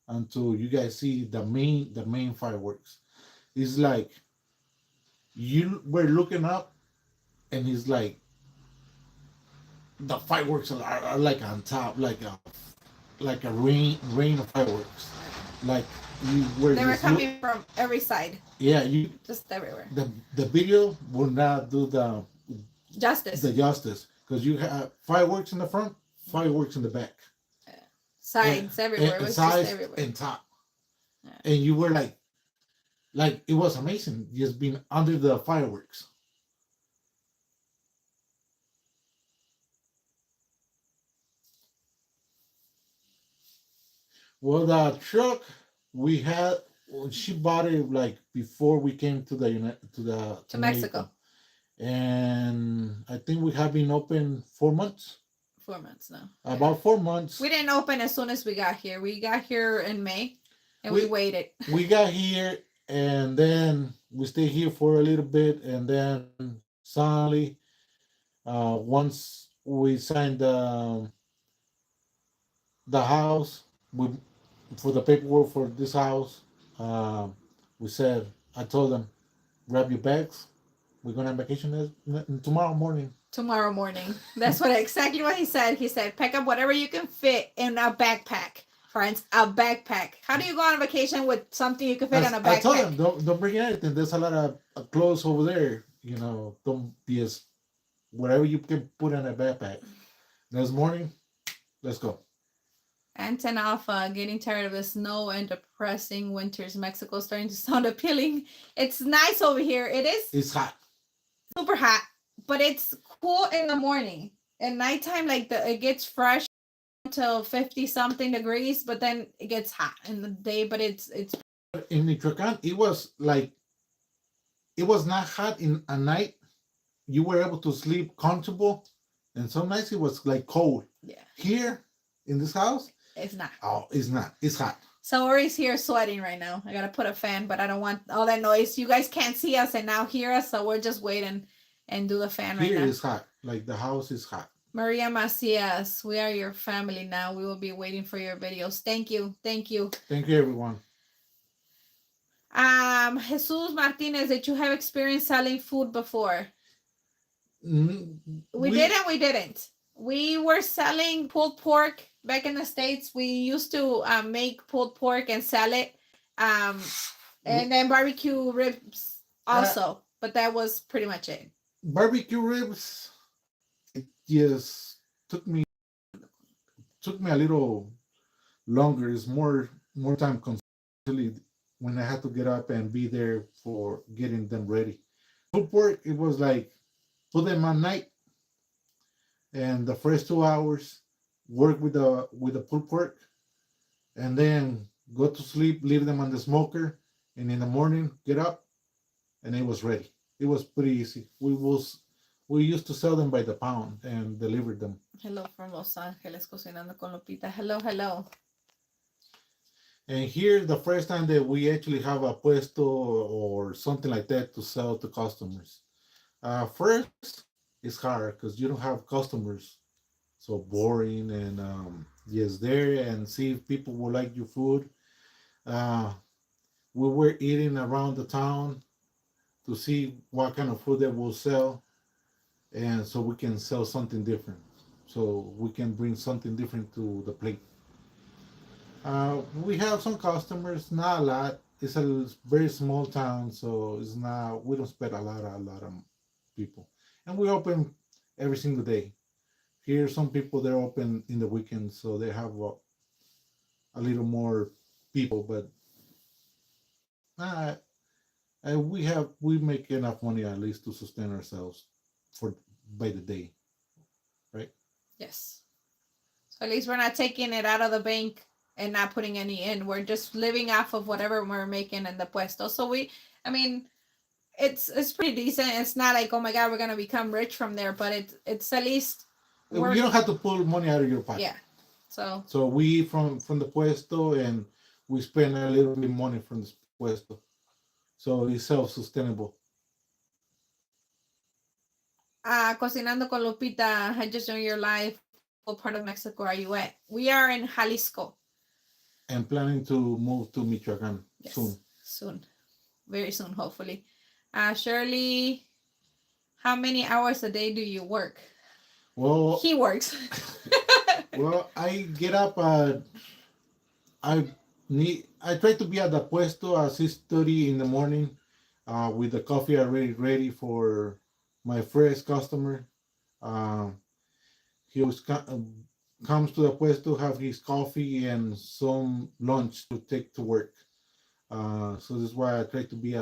until you guys see the main fireworks. It's like you were looking up and it's like the fireworks are like on top, like a rain of fireworks. Like
they were coming from every side.
Yeah, you
just everywhere.
The video will not do the justice because you have fireworks in the front, fireworks in the back,
sides everywhere. It was
sides
just everywhere
and top. Yeah. And you were like it was amazing just being under the fireworks. Well, the truck we had, she bought it like before we came to
Mexico,
and I think we have been open 4 months.
4 months now.
About 4 months.
We didn't open as soon as we got here. We got here in May, and we waited.
We got here, and then we stayed here for a little bit, and then suddenly, once we signed the house, for the paperwork for this house, we said, I told them, grab your bags. We're going on vacation tomorrow morning.
Tomorrow morning. That's exactly what he said. He said, pack up whatever you can fit in a backpack. Friends, a backpack. How do you go on vacation with something you can fit on a backpack? I
told them, don't bring anything. There's a lot of clothes over there. Don't be whatever you can put in a backpack. This morning, Let's go.
Anton Alpha, getting tired of the snow and depressing winters. Mexico starting to sound appealing. It's nice over here. It is
It's hot.
super hot, but it's cool in the morning. At nighttime, like it gets fresh until 50 something degrees, but then it gets hot in the day. But it's
In Michoacan, it was like, it was not hot in a night. You were able to sleep comfortable, and some nights it was like cold.
yeah,
Here in this house,
it's not.
oh, it's not. It's hot.
So Ori's here sweating right now. I gotta put a fan, but I don't want all that noise. You guys can't see us and now hear us, so we're just waiting and do the fan right
Here
now.
is hot. Like the house is hot.
Maria Macias, we are your family now. We will be waiting for your videos. Thank you. Thank you.
Thank you, everyone.
Jesus Martinez, did you have experience selling food before? We did and we didn't. We were selling pulled pork back in the States. We used to make pulled pork and sell it. And then barbecue ribs also. But that was pretty much it.
Barbecue ribs, it just took me a little longer. It's more time consuming when I had to get up and be there for getting them ready. Pulled pork, it was like put them at night, and the first 2 hours work with the pulled pork, and then go to sleep, leave them on the smoker, and in the morning get up, and it was ready. It was pretty easy. We used to sell them by the pound and deliver them.
Hello from Los Angeles, Cocinando con Lupita. Hello, hello.
And here, the first time that we actually have a puesto or something like that to sell to customers. First, it's hard because you don't have customers. So boring, and just there and see if people will like your food. We were eating around the town to see what kind of food that will sell, and so we can sell something different. So we can bring something different to the plate. We have some customers, not a lot. It's a very small town, so it's not. We don't spend a lot of people, and we open every single day. Here, some people they're open in the weekend, so they have a little more people. But we make enough money at least to sustain ourselves for by the day, right?
Yes. So at least we're not taking it out of the bank and not putting any in. We're just living off of whatever we're making in the puesto. So it's pretty decent. It's not like, oh my God, we're gonna become rich from there, but it's at least
You don't have to pull money out of your pocket.
Yeah.
So we eat from the puesto, and we spend a little bit of money from the puesto. So it's self-sustainable.
Cocinando con Lupita, I just joined your live. What part of Mexico are you at? We are in Jalisco.
And planning to move to Michoacan
Soon. Very soon, hopefully. Shirley, how many hours a day do you work?
Well,
He works.
well, I get up I try to be at the puesto at 6:30 in the morning, with the coffee already ready for my first customer. He always comes to the puesto, have his coffee and some lunch to take to work. So this is why I try to be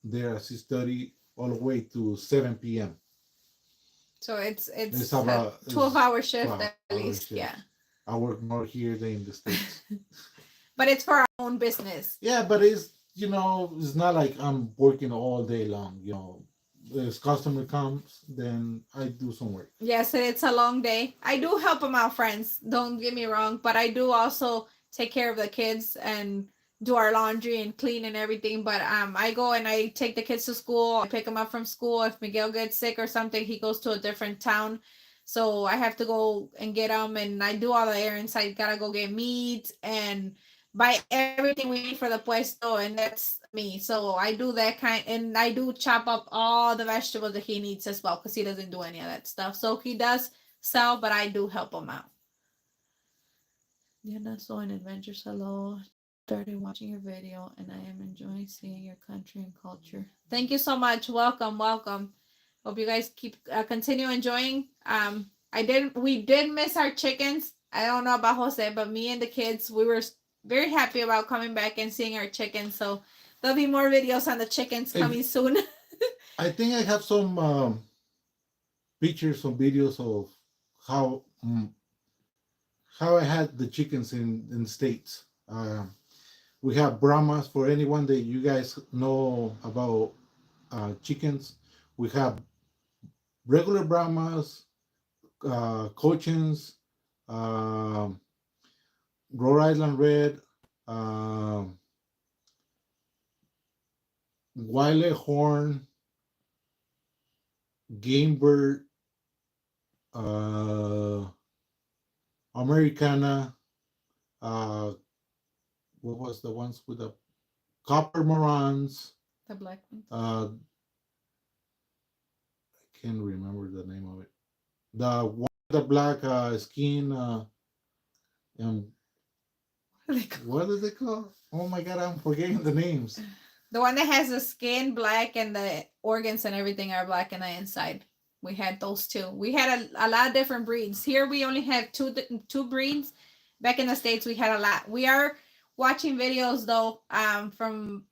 there at 6:30 all the way to 7 p.m.
So it's
about
a 12-hour shift
12
at least.
shift.
Yeah.
I work more here than in the States.
But it's for our own business.
Yeah, but it's not like I'm working all day long. If customer comes, then I do some work.
Yes, it's a long day. I do help them out, friends. Don't get me wrong, but I do also take care of the kids and do our laundry and clean and everything. But I go and I take the kids to school. I pick them up from school. If Miguel gets sick or something, he goes to a different town. So I have to go and get them, and I do all the errands. I gotta go get meat and buy everything we need for the puesto, and that's me. So I do that and I do chop up all the vegetables that he needs as well, because he doesn't do any of that stuff. So he does sell, but I do help him out. Diana So in Adventures, hello. Started watching your video and I am enjoying seeing your country and culture. Thank you so much. Welcome. Hope you guys keep continue enjoying. We did miss our chickens. I don't know about Jose, but me and the kids, we were very happy about coming back and seeing our chickens. So there'll be more videos on the chickens coming soon.
I think I have some pictures, some videos of how how I had the chickens in the States. We have Brahmas. For anyone that you guys know about chickens, we have regular Brahmas, Cochins, Rhode Island Red, Wiley Horn, Game Bird, Americana, what was the ones with the Copper Morans?
The black ones.
I can't remember the name of it. The one with the black skin, and what is it called? Oh my God, I'm forgetting the names.
The one that has the skin black and the organs and everything are black on the inside. We had those two. We had a lot of different breeds. Here we only have two breeds. Back in the States, we had a lot. We are watching videos though from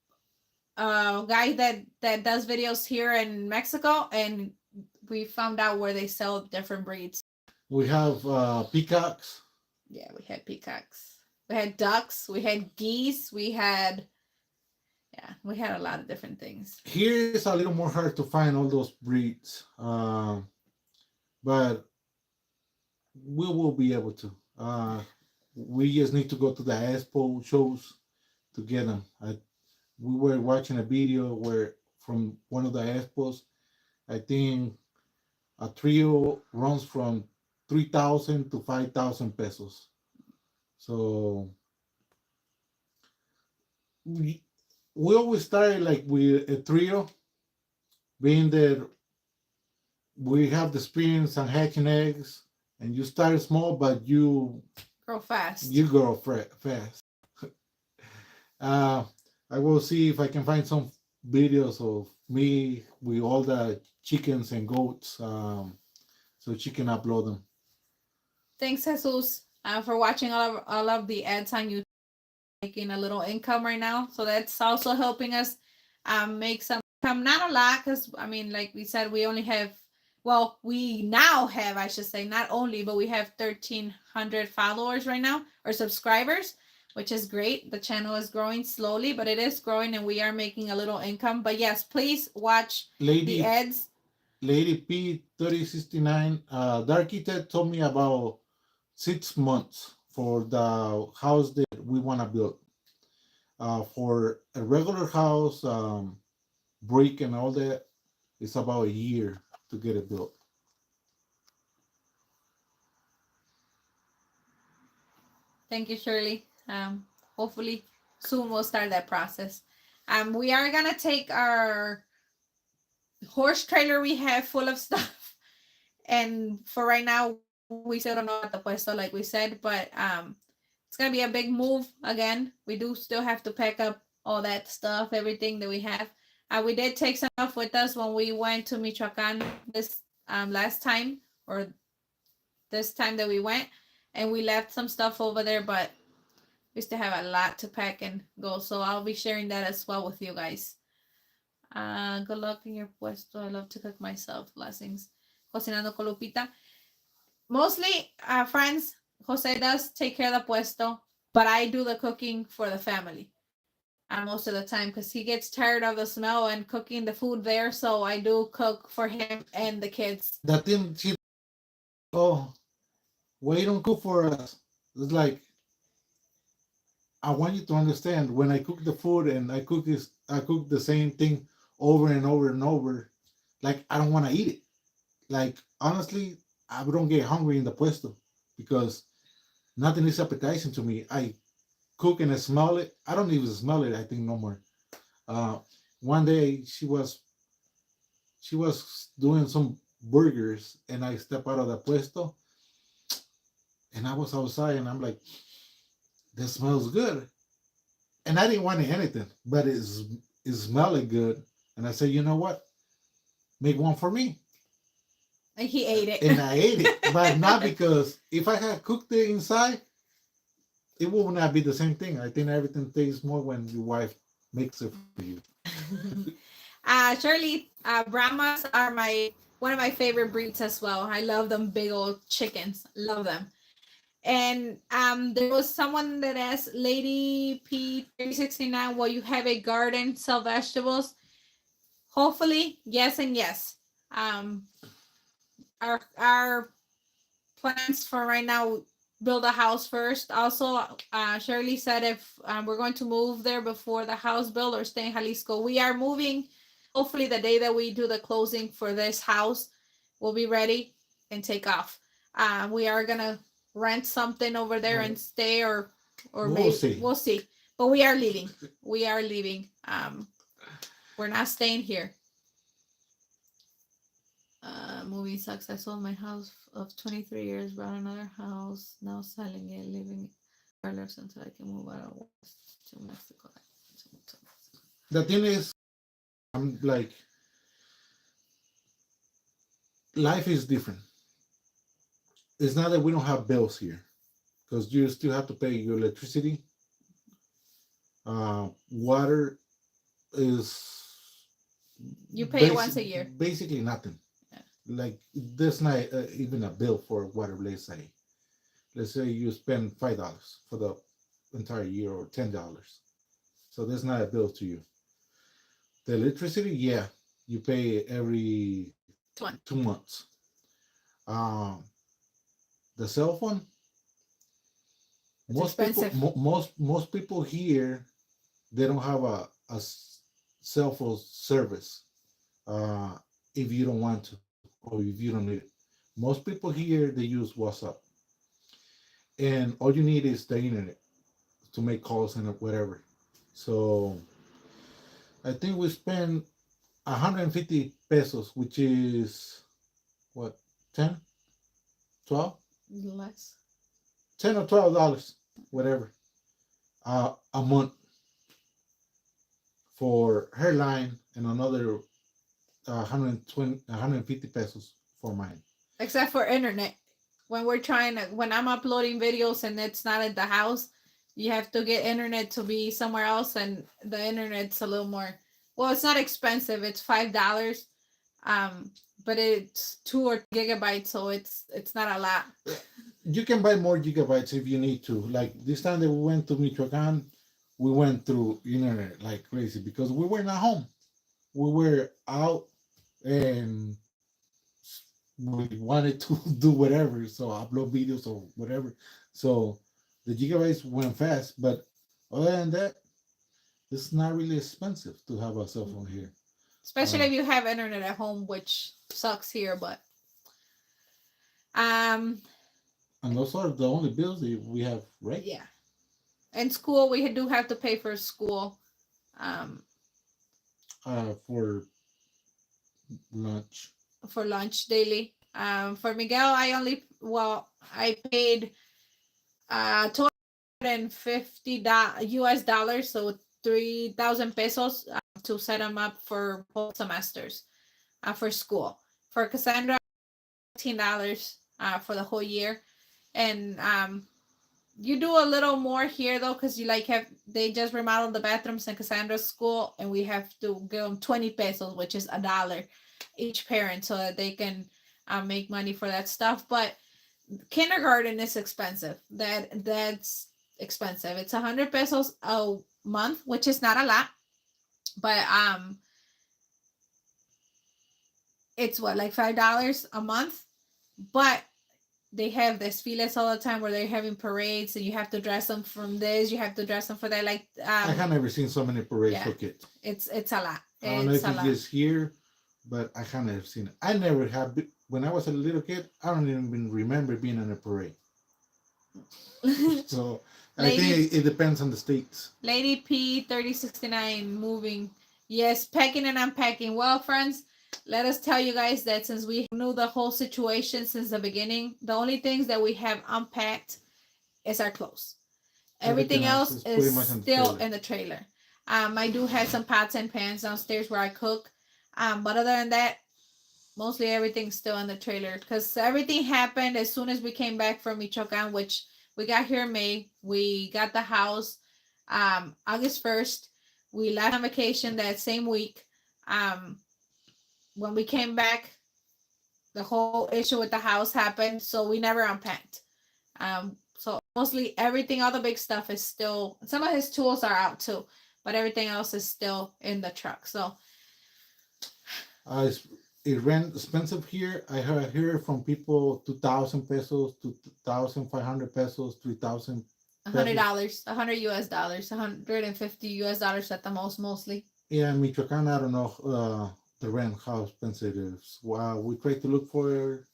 a guy that does videos here in Mexico, and we found out where they sell different breeds.
We have peacocks.
Yeah, we had peacocks. We had ducks. We had geese. We had a lot of different things.
Here it's a little more hard to find all those breeds, but we will be able to. We just need to go to the expo shows to get them. We were watching a video where from one of the expos, I think a trio runs from 3,000 to 5,000 pesos. So we always start like with a trio, being that we have the experience on hatching eggs, and you start small, but you
grow fast.
You grow fast. I will see if I can find some videos of me with all the chickens and goats, so she can upload them.
Thanks, Jesus, for watching all of the ads on YouTube. Making a little income right now, so that's also helping us make some income. Not a lot, because I mean, like we said, we only have, well, we now have, I should say, not only, but we have 1,300 followers right now, or subscribers, which is great. The channel is growing slowly, but it is growing, and we are making a little income. But yes, please watch the ads.
Lady P 3069, the architect told me about 6 months for the house that we want to build. For a regular house, brick and all that, it's about a year to get it built.
Thank you, Shirley. Hopefully soon we'll start that process. We are gonna take our horse trailer we have full of stuff, and for right now we still don't know at the puesto, like we said, but it's gonna be a big move again. We do still have to pack up all that stuff, everything that we have. We did take some stuff with us when we went to Michoacan this last time, or this time that we went, and we left some stuff over there, but we still have a lot to pack and go, so I'll be sharing that as well with you guys. Good luck in your puesto. I love to cook myself. Blessings. Cocinando con Lupita. Mostly, friends, Jose does take care of the puesto, but I do the cooking for the family most of the time, because he gets tired of the smell and cooking the food there, so I do cook for him and the kids.
The thing, why you don't cook for us? It's like, I want you to understand, when I cook the food and I cook the same thing over and over and over, like, I don't want to eat it. Like, honestly, I don't get hungry in the puesto because nothing is appetizing to me. I cook and I smell it. I don't even smell it, I think, no more. One day she was doing some burgers, and I step out of the puesto, and I was outside, and I'm like, that smells good. And I didn't want anything, but it smelling good. And I said, you know what? Make one for me.
And he ate it.
and I ate it, but not because if I had cooked it inside, it would not be the same thing. I think everything tastes more when your wife makes it for you.
Shirley, Brahmas are one of my favorite breeds as well. I love them big old chickens. Love them. And there was someone that asked Lady P369, will you have a garden, sell vegetables? Hopefully, yes and yes. Our plans for right now, build a house first. Also, Shirley said if we're going to move there before the house build or stay in Jalisco, we are moving. Hopefully, the day that we do the closing for this house, we'll be ready and take off. We are gonna rent something over there and stay, or maybe we'll see. But we are leaving. We are leaving. We're not staying here. Moving sucks. I sold my house of 23 years, bought another house, now selling it, living careless until I can move out west to Mexico.
The thing is, I'm like, life is different. It's not that we don't have bills here, because you still have to pay your electricity. Water is
You pay once a year.
Basically nothing. Like there's not even a bill for water. Let's say you spend $5 for the entire year, or $10. So there's not a bill to you. The electricity, yeah, you pay every 2 months. The cell phone, most people here, they don't have a cell phone service. If you don't want to, or if you don't need it, most people here, they use WhatsApp, and all you need is the internet to make calls and whatever. So I think we spend 150 pesos, which is what, 10, 12,
less,
$10 or $12, whatever, a month for her line, and another 150 pesos for mine.
Except for internet. When I'm uploading videos and it's not at the house, you have to get internet to be somewhere else, and the internet's a little more. Well, it's not expensive. It's $5, but it's 2 or 3 gigabytes, so it's not a lot.
You can buy more gigabytes if you need to. Like this time that we went to Michoacan, we went through internet like crazy because we were not home. We were out and we wanted to do whatever, so upload videos or whatever. So the gigabytes went fast, but other than that, it's not really expensive to have a cell phone here.
Especially if you have internet at home, which sucks here, but and
those are the only bills that we have, right?
Yeah. And school, we do have to pay for school.
For lunch.
For lunch daily. For Miguel, I paid $250 US dollars, so 3,000 pesos to set him up for both semesters for school. For Cassandra, $15 for the whole year. And you do a little more here though, because they just remodeled the bathrooms in Cassandra's school, and we have to give them 20 pesos, which is $1 each parent, so that they can make money for that stuff. But kindergarten is expensive. That's expensive. It's 100 pesos a month, which is not a lot, but it's like $5 a month. But they have desfiles all the time where they're having parades, and you have to dress them from this, you have to dress them for that. Like
I have never seen so many parades for kids.
It's a lot.
I don't know if it's just here, but I have never seen it. I never have. When I was a little kid, I don't even remember being in a parade. So I think it depends on the states.
Lady P3069 moving. Yes, packing and unpacking. Well, friends, let us tell you guys that since we knew the whole situation since the beginning, the only things that we have unpacked is our clothes. Everything else is still in the trailer. I do have some pots and pans downstairs where I cook. But other than that, Mostly everything's still in the trailer because everything happened as soon as we came back from Michoacan, which we got here in May. We got the house August 1st. We left on vacation that same week. Um, when we came back, the whole issue with the house happened, so we never unpacked. So mostly everything, all the big stuff is still. Some of his tools are out too, but everything else is still in the truck. So
It rent expensive here. I heard from people 2,000 pesos, 2,500 pesos, 3,000
$100, $100 US, $150 US at the most, mostly.
Yeah, in Michoacan, I don't know the rent how expensive it is. We tried to look for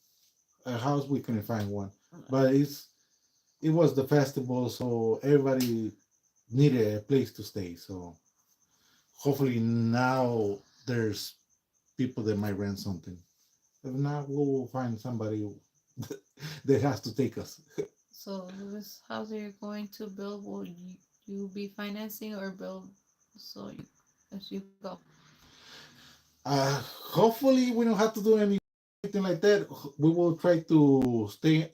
a house, we couldn't find one. But it was the festival, so everybody needed a place to stay. So hopefully now there's people that might rent something. If not, we will find somebody that has to take us.
So this house you're going to build, will you be financing or build so you, as you go?
Hopefully we don't have to do anything like that. We will try to stay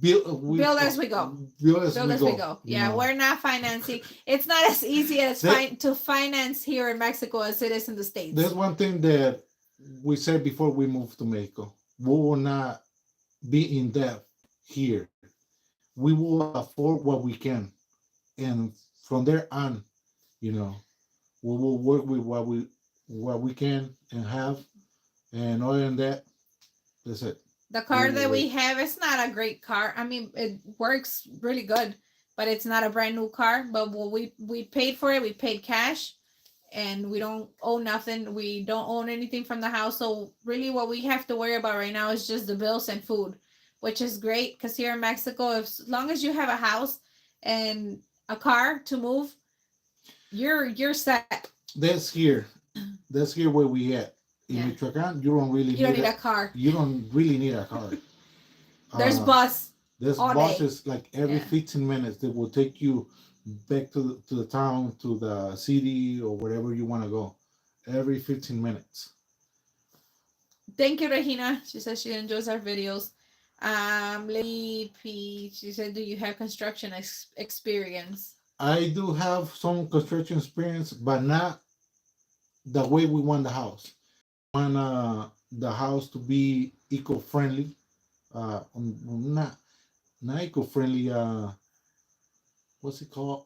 Build as we go.
Build as
Build
we
as
go.
we go.
you
Yeah,
know.
we're not financing. It's not as easy as to finance here in Mexico as it is in the States.
There's one thing that we said before we moved to Mexico. We will not be in debt here. We will afford what we can. And from there on, you know, we will work with what we can and have. And other than that, that's it.
The car that we have, it's not a great car. I mean, it works really good, but it's not a brand new car. But we paid for it. We paid cash, and we don't owe nothing. We don't own anything from the house. So really, what we have to worry about right now is just the bills and food, which is great because here in Mexico, as long as you have a house and a car to move, you're set.
That's here. That's here where we at. In Michoacan, you don't really
need a car.
You don't really need a car.
There's bus.
There's buses like every 15 minutes that will take you back to the town, to the city, or wherever you want to go. Every 15 minutes.
Thank you, Regina. She says she enjoys our videos. Lady P, she said, do you have construction experience?
I do have some construction experience, but not the way we want the house. Want the house to be eco-friendly, not eco-friendly. What's it called?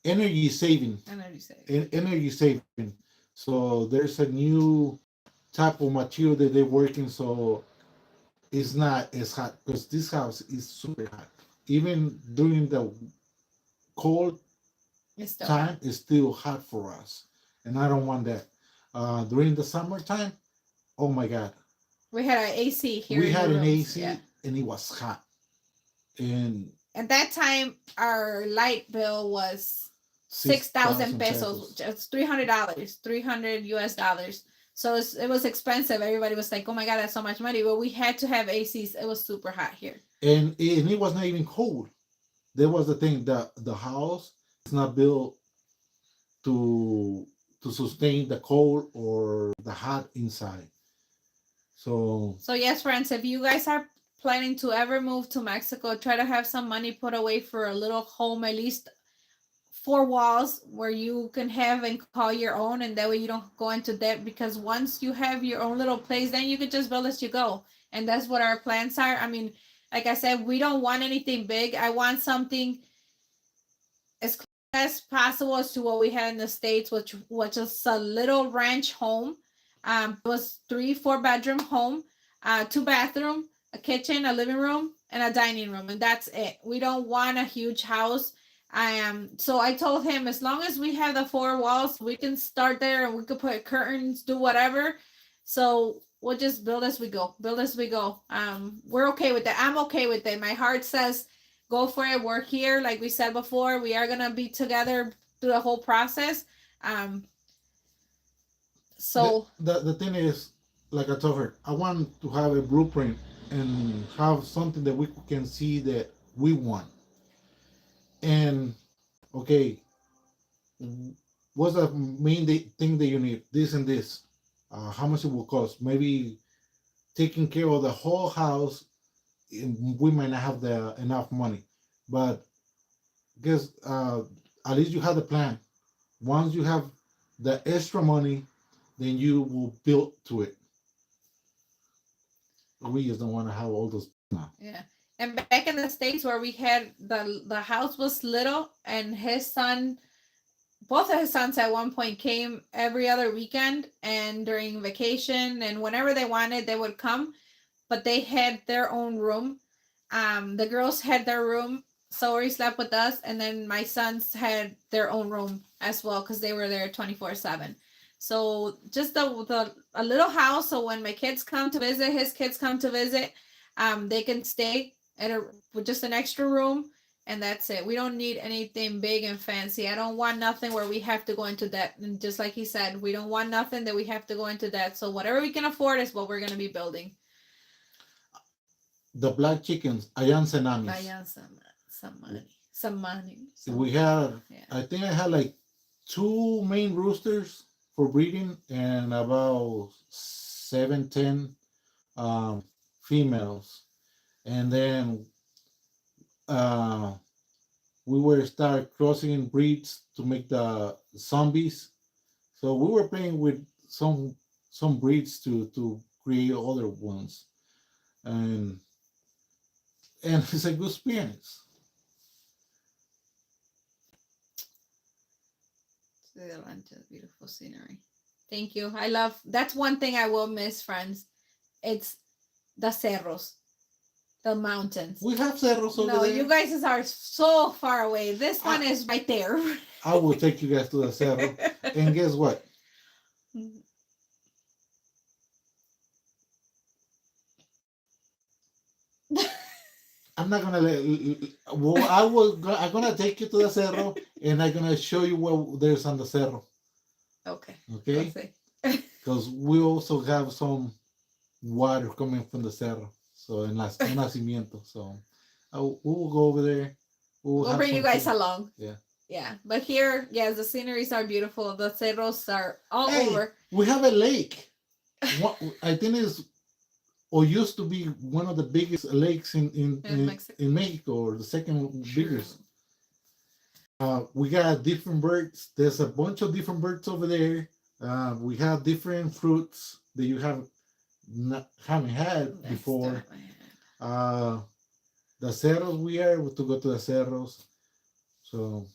Energy saving. Energy saving. So there's a new type of material that they're working, so it's not as hot because this house is super hot. Even during the cold time, it's still hot for us, and I don't want that. During the summertime, oh my God.
We had an AC here.
We had an AC and it was hot. And
at that time, our light bill was 6,000 pesos. It's $300, 300 US dollars. So it was expensive. Everybody was like, oh my God, that's so much money. But we had to have ACs. It was super hot here.
And it was not even cold. That was the thing. The house is not built to sustain the cold or the hot inside. So
yes, friends, if you guys are planning to ever move to Mexico, try to have some money put away for a little home, at least 4 walls where you can have and call your own, and that way you don't go into debt, because once you have your own little place, then you can just build as you go. And that's what our plans are. I mean, like I said, we don't want anything big. I want something as close as possible as to what we had in the States, which is a little ranch home. It was 3-4 bedroom home, 2 bathroom, a kitchen, a living room, and a dining room, and that's it. We don't want a huge house. So I told him, as long as we have the 4 walls, we can start there and we could put curtains, do whatever. So we'll just build as we go. We're okay with that. I'm okay with it. My heart says go for it. We're here, like we said before. We are gonna be together through the whole process. So
the thing is, like I told her, I want to have a blueprint and have something that we can see that we want. And okay, what's the main thing that you need? This and this. how much it will cost. Maybe taking care of the whole house, we might not have the enough money, but guess at least you have the plan. Once you have the extra money, then you will build to it. We just don't want to have all those now.
Yeah. And back in the States where we had the house was little and his son, both of his sons at one point came every other weekend and during vacation and whenever they wanted, they would come, but they had their own room. The girls had their room. Saori slept with us, and then my sons had their own room as well because they were there 24/7. So just the a little house. So when my kids come to visit, his kids come to visit, they can stay at with just an extra room, and that's it. We don't need anything big and fancy. I don't want nothing where we have to go into debt. And just like he said, we don't want nothing that we have to go into debt. So whatever we can afford is what we're gonna be building.
The black chickens, Ayan Senamis.
Buy some money. Some money.
We had,
Yeah.
I think I had like 2 main roosters for breeding and about 7, 10 females. And then we were start crossing breeds to make the zombies. So we were playing with some breeds to create other ones. And it's a good experience.
The rancho, beautiful scenery. Thank you. I love, that's one thing I will miss, friends. It's the cerros, the mountains.
We have cerros over
No,
there.
you guys are so far away. This one is right there.
I will take you guys to the cerro. And guess what? I'm not gonna let. Well, I'm gonna take you to the cerro, and I'm gonna show you what there's on the cerro.
Okay.
Okay?
Okay.
Because we also have some water coming from the cerro, so en nacimiento. So we will go over there.
We'll bring you guys along.
Yeah.
Yeah. But here, yes, the sceneries are beautiful. The cerros are all
Hey,
over.
we have a lake. I think it's or used to be one of the biggest lakes in Mexico, or the second biggest. We got different birds. There's a bunch of different birds over there. We have different fruits that you haven't had before. The cerros, we are able to go to the cerros. So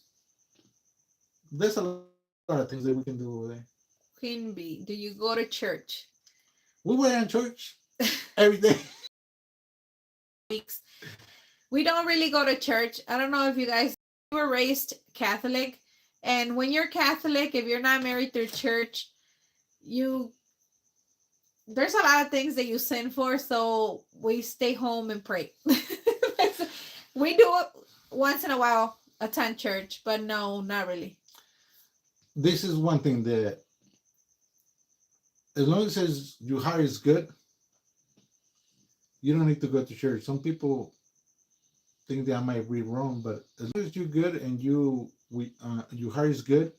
there's a lot of things that we can do over there.
Queen Bee, do you go to church?
We were in church every day.
Weeks. We don't really go to church. I don't know if you guys were raised Catholic, and when you're Catholic, if you're not married through church, there's a lot of things that you sin for, so we stay home and pray. We do it once in a while, attend church, but no, not really.
This is one thing that, as long as your heart is good, you don't need to go to church. Some people think that I might be wrong, but as long as you're good and your heart is good,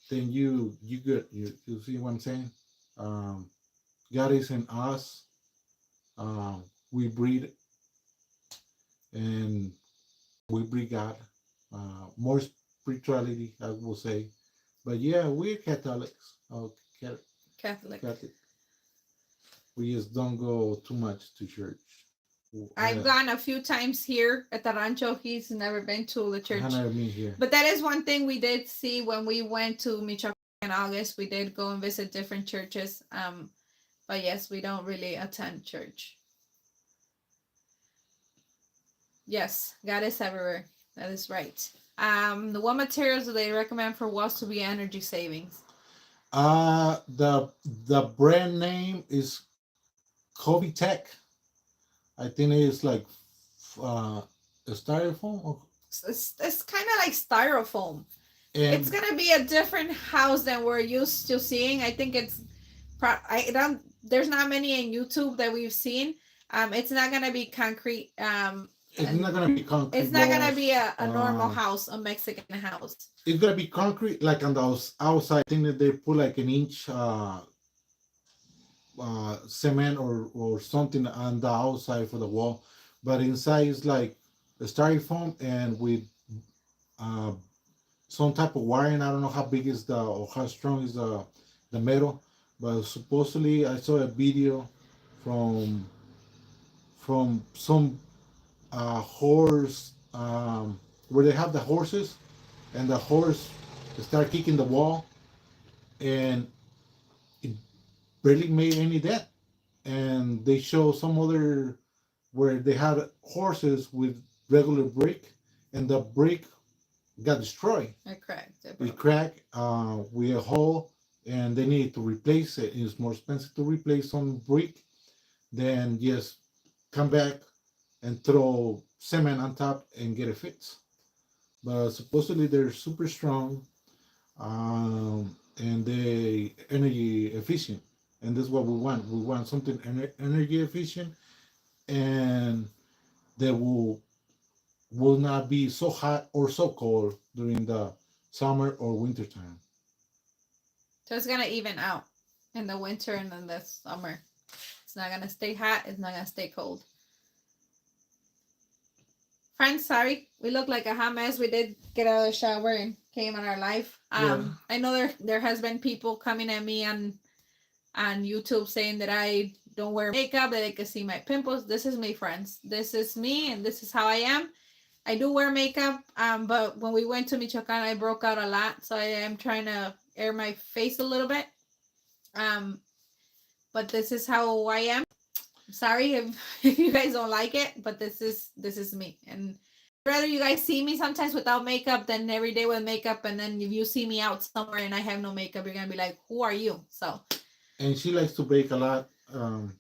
then you good. You see what I'm saying? God is in us. We breathe, and we breathe God. More spirituality, I will say. But yeah, we're Catholics.
Catholic.
We just don't go too much to church.
I've gone a few times here at the rancho. He's never been to the church.
Here.
But that is one thing we did see when we went to Michoacan in August. We did go and visit different churches. But yes, we don't really attend church. Yes, God is everywhere. That is right. What materials do they recommend for walls to be energy savings?
The brand name is Covitech. I think it's like a styrofoam.
It's kind of like styrofoam.
And
it's gonna be a different house than we're used to seeing. I think it's there's not many in YouTube that we've seen. It's not gonna be concrete.
It's not gonna be concrete.
It's not gonna
walls.
be a normal
Uh,
house, a Mexican house.
It's gonna be concrete, like on the outside. I think that they put like an inch cement or something on the outside for the wall, but inside is like the styrofoam and with uh, some type of wiring. I don't know how big is the or how strong is the metal, but supposedly I saw a video from some horse where they have the horses and the horse start kicking the wall and it barely made any dent. And they show some other where they had horses with regular brick and the brick got destroyed.
Correct.
It cracked with a hole and they needed to replace it. It's more expensive to replace some brick than just come back and throw cement on top and get it fixed. But supposedly they're super strong and they energy efficient. And this is what we want. We want something energy efficient and that will not be so hot or so cold during the summer or winter time.
So it's gonna even out in the winter and in the summer. It's not gonna stay hot. It's not gonna stay cold. Friends, sorry, we look like a hot mess. We did get out of the shower and came on our live. I know there has been people coming at me on YouTube saying that I don't wear makeup, that they can see my pimples. This is me, friends. This is me, and this is how I am. I do wear makeup, but when we went to Michoacan, I broke out a lot, so I am trying to air my face a little bit. But this is how I am. Sorry if you guys don't like it, but this is me. And rather you guys see me sometimes without makeup than every day with makeup. And then if you see me out somewhere and I have no makeup, you're gonna be like, who are you? So.
And she likes to bake a lot, and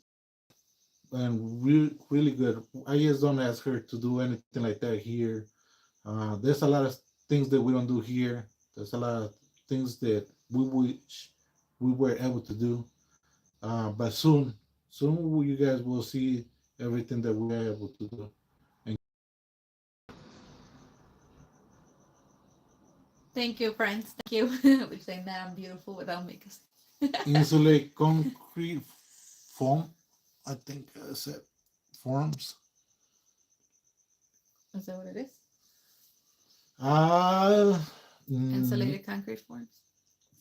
really good. I just don't ask her to do anything like that here. There's a lot of things that we don't do here. There's a lot of things that we wish we were able to do. But soon you guys will see everything that we're able to do. And
thank you, friends. Thank you. We're saying that I'm beautiful without makeup.
insulate concrete foam, I think I said forms.
Is that what it is?
Insulated
concrete forms.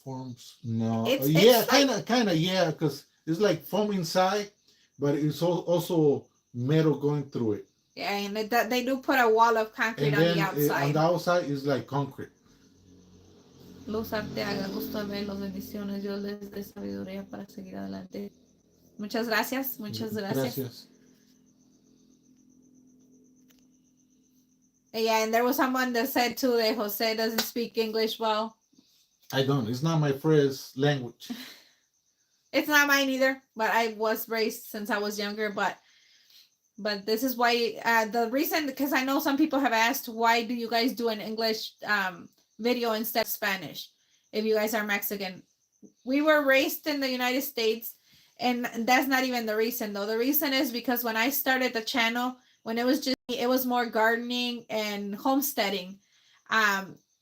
Forms? No.
It's
yeah,
like,
kind of, yeah, because it's like foam inside, but it's also metal going through it.
Yeah, and they do put a wall of concrete
And
on
then
the outside.
on the outside is like concrete.
Luz Arteaga, gusto verlos, bendiciones. Dios les dé sabiduría para seguir adelante. Muchas gracias. Muchas gracias. Yeah, and there was someone that said too that Jose doesn't speak English well.
I don't. It's not my first language.
It's not mine either, but I was raised since I was younger. But this is why the reason, because I know some people have asked, why do you guys do an English video instead of Spanish if you guys are Mexican? We were raised in the United States, and that's not even the reason though. The reason is because when I started the channel, when it was more gardening and homesteading.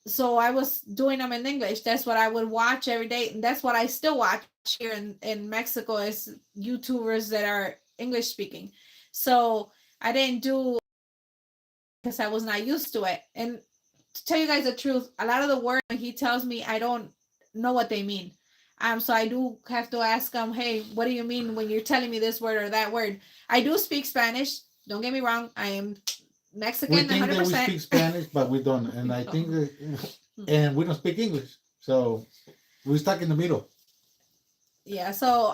So I was doing them in English. That's what I would watch every day, and that's what I still watch here in Mexico is YouTubers that are English speaking. So I didn't do because I was not used to it. And to tell you guys the truth, a lot of the words he tells me, I don't know what they mean. So I do have to ask him, hey, what do you mean when you're telling me this word or that word? I do speak Spanish. Don't get me wrong. I am Mexican.
We think
100%.
that we speak Spanish, but we don't. And I think that, and we don't speak English. So we're stuck in the middle.
Yeah. So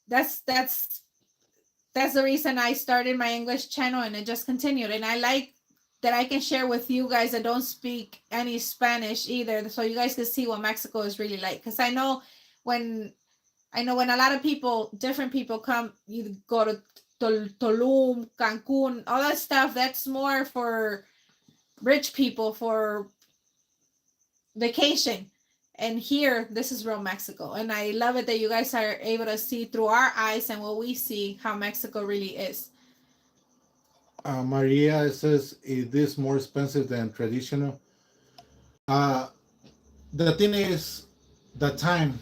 that's the reason I started my English channel, and it just continued. And I like that I can share with you guys that don't speak any Spanish either, so you guys can see what Mexico is really like. Because I know when a lot of people, different people come, you go to Tulum, Cancun, all that stuff, that's more for rich people for vacation. And here, this is real Mexico. And I love it that you guys are able to see through our eyes and what we see how Mexico really is.
Maria says, is this more expensive than traditional? Uh, the thing is, the time,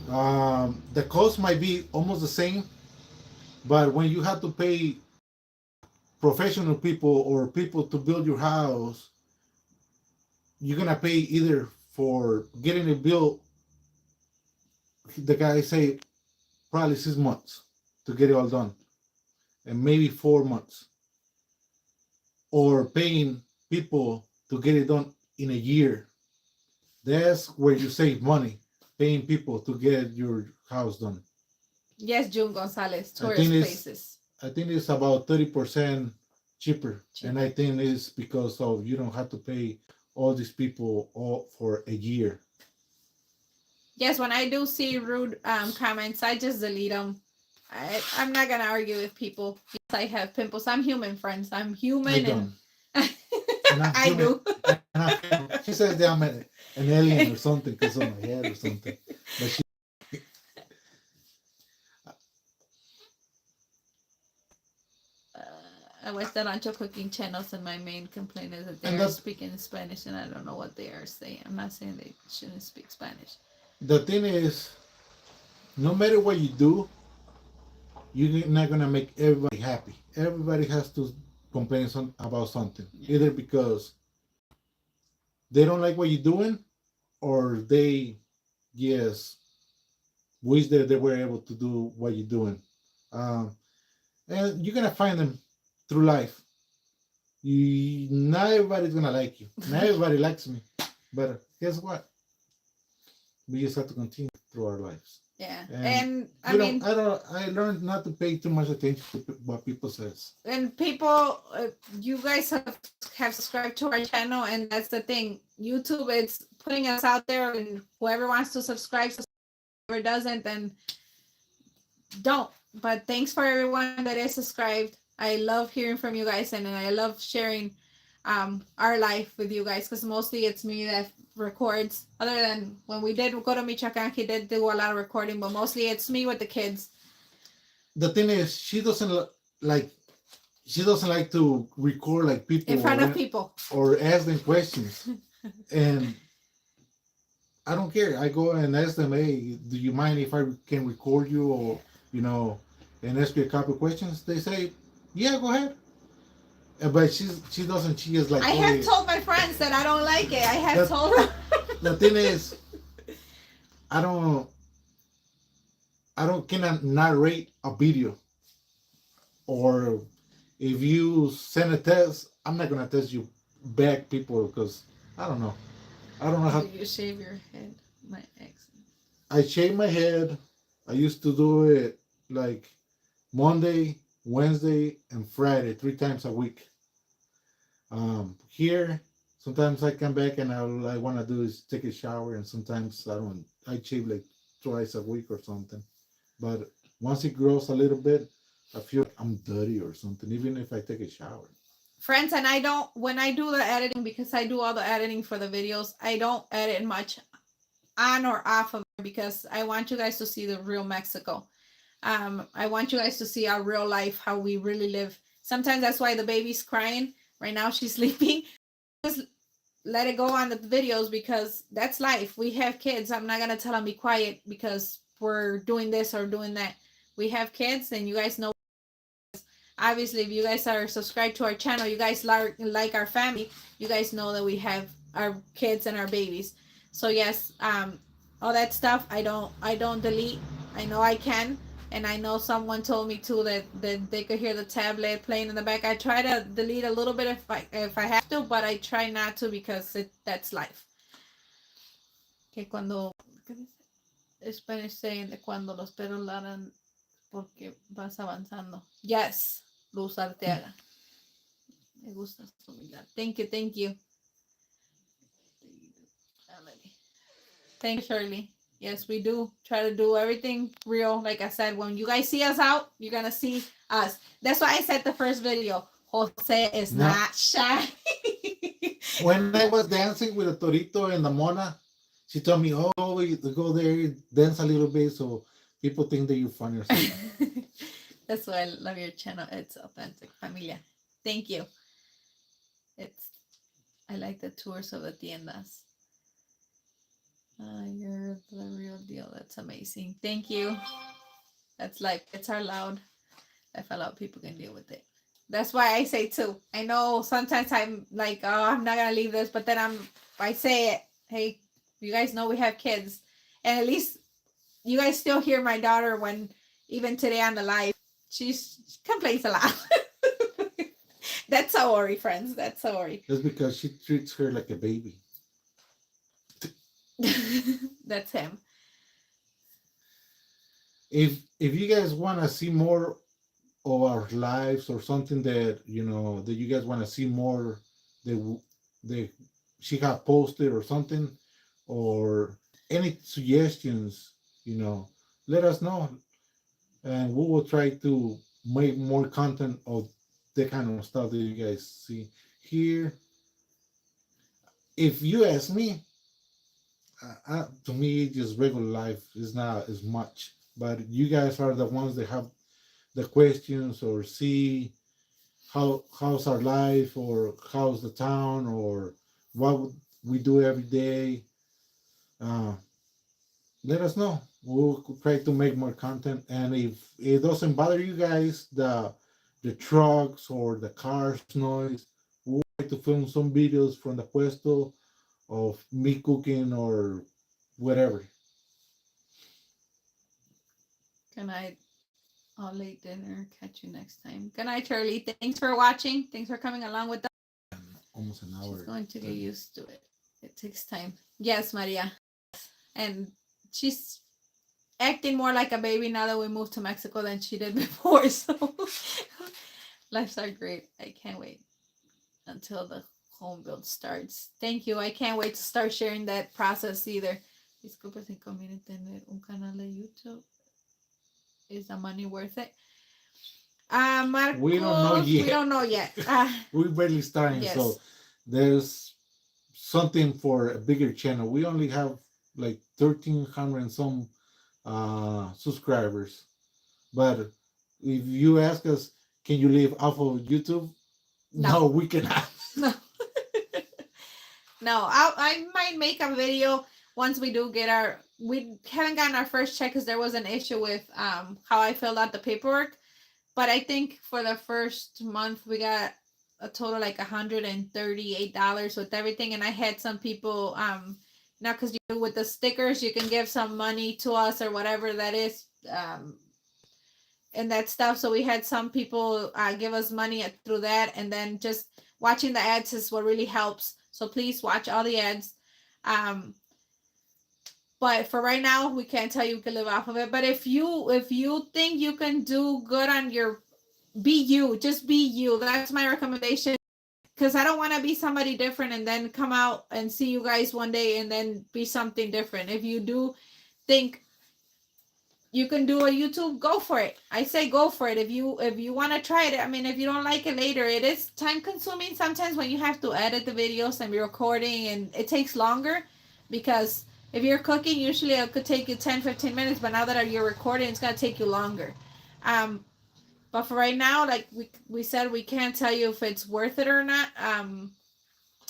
the cost might be almost the same, but when you have to pay professional people or people to build your house, you're gonna pay either for getting it built. The guy say probably 6 months to get it all done, and maybe 4 months, or paying people to get it done in a year. That's where you save money, paying people to get your house done.
Yes, June Gonzalez,
I
tourist
think it's
places.
I think it's about 30% cheaper, and I think it's because of you don't have to pay all these people all for a year.
Yes, when I do see rude comments, I just delete them. I'm not gonna argue with people. Yes, I have pimples. I'm human, friends. I'm
I
human,
don't.
and
And I'm
I
human.
do.
She says that I'm an alien or something because of my head or something. But she,
I watch the Rancho cooking channels, and my main complaint is that they
And
are
that's-
speaking Spanish, and I don't know what they are saying. I'm not saying they shouldn't speak Spanish.
the thing is, no matter what you do, you're not gonna make everybody happy. Everybody has to complain about something, either because they don't like what you're doing, or they just wish that they were able to do what you're doing. Um, and you're gonna find them through life. Not everybody's gonna like you. Not everybody likes me, but guess what? We just have to continue through our lives.
Yeah,
And
and I
You
mean,
know, I learned not to pay too much attention to what people says.
and people, you guys have subscribed to our channel, and that's the thing. YouTube, it's putting us out there, and whoever wants to subscribe, whoever doesn't, then don't. But thanks for everyone that is subscribed. I love hearing from you guys, and I love sharing our life with you guys, because mostly it's me that records. Other than when we did go to Michoacan, he did do a lot of recording, but mostly it's me with the kids.
The thing is, she doesn't like to record like people
In front of people.
or ask them questions, and I don't care. I go and ask them, hey, do you mind if I can record you, or and ask you a couple of questions? They say, yeah, go ahead. But she doesn't. She is like,
I have told my friends that I don't like it. I have told them.
The thing is, I cannot narrate a video, or if you send a test, I'm not gonna test you back, people, because I don't know how.
Do you shave your head, my ex?
I shave my head. I used to do it like Monday, Wednesday, and Friday, 3 times a week. Here, sometimes I come back and all I want to do is take a shower, and sometimes I don't. I shave like twice a week or something. But once it grows a little bit, I feel like I'm dirty or something, even if I take a shower.
Friends, and I don't, when I do the editing, because I do all the editing for the videos, I don't edit much on or off of it, because I want you guys to see the real Mexico. I want you guys to see our real life, how we really live. Sometimes that's why the baby's crying. Right now she's sleeping. Just let it go on the videos, because that's life. We have kids. I'm not gonna tell them be quiet because we're doing this or doing that. We have kids, and you guys know. Obviously, if you guys are subscribed to our channel, you guys like our family. You guys know that we have our kids and our babies. So yes, all that stuff I don't delete. I know I can. And I know someone told me too that they could hear the tablet playing in the back. I try to delete a little bit if I have to, but I try not to, because that's life. Que cuando, Spanish saying de cuando los perros ladran porque vas avanzando. Yes, Luz Arteaga. Me gusta su humildad. Thank you. Thank you, Shirley. Yes, we do try to do everything real. Like I said, when you guys see us out, you're gonna see us. That's why I said the first video, Jose is not shy.
When I was dancing with the Torito and the Mona, she told me, "Oh, we go there, dance a little bit, so people think that you're funny or something."
That's why I love your channel. It's authentic familia. Thank you. I like the tours of the tiendas. You're the real deal. That's amazing. Thank you. That's like it's our loud. If a lot of people can deal with it. That's why I say too. I know sometimes I'm like, oh, I'm not gonna leave this, but then I say it. Hey, you guys know we have kids, and at least you guys still hear my daughter when even today on the live, she complains a lot. That's Saori, friends. That's Saori.
That's because she treats her like a baby.
That's him.
If you guys want to see more of our lives or something that that you guys want to see more, that she have posted or something, or any suggestions, let us know, and we will try to make more content of the kind of stuff that you guys see here. If you ask me, to me, just regular life is not as much. But you guys are the ones that have the questions or see how's our life or how's the town or what we do every day. Uh, Let us know. We'll try to make more content. And if it doesn't bother you guys, the trucks or the cars noise, we'll try to film some videos from the puesto of me cooking or whatever.
Good night. I'll late dinner. Catch you next time. Good night, Charlie. Thanks for watching. Thanks for coming along with us.
Almost an hour.
She's going to get used to it. It takes time. Yes, Maria. And she's acting more like a baby now that we moved to Mexico than she did before. So lives are great. I can't wait until the home build starts. Thank you. I can't wait to start sharing that process either. Disculpe si conviene tener un canal de YouTube. Is the money worth it? Marcos,
We don't know yet.
We don't know yet.
We're barely starting,
Yes.
so there's something for a bigger channel. We only have like 1,300 and some subscribers. But if you ask us, can you live off of YouTube? No, we cannot.
No. No, I might make a video once we do get we haven't gotten our first check because there was an issue with how I filled out the paperwork. But I think for the first month we got a total like $138 with everything. And I had some people now because with the stickers you can give some money to us or whatever that is and that stuff. So we had some people give us money through that, and then just watching the ads is what really helps. So please watch all the ads. But for right now, we can't tell you we can live off of it. But if you think you can do good on be you, just be you. That's my recommendation. Because I don't want to be somebody different and then come out and see you guys one day and then be something different. If you do think you can do a YouTube, go for it. I say go for it. If you want to try it, I mean, if you don't like it later, it is time consuming sometimes when you have to edit the videos and be recording, and it takes longer because if you're cooking, usually it could take you 10-15 minutes, but now that you're recording, it's going to take you longer. But for right now, like we said, we can't tell you if it's worth it or not.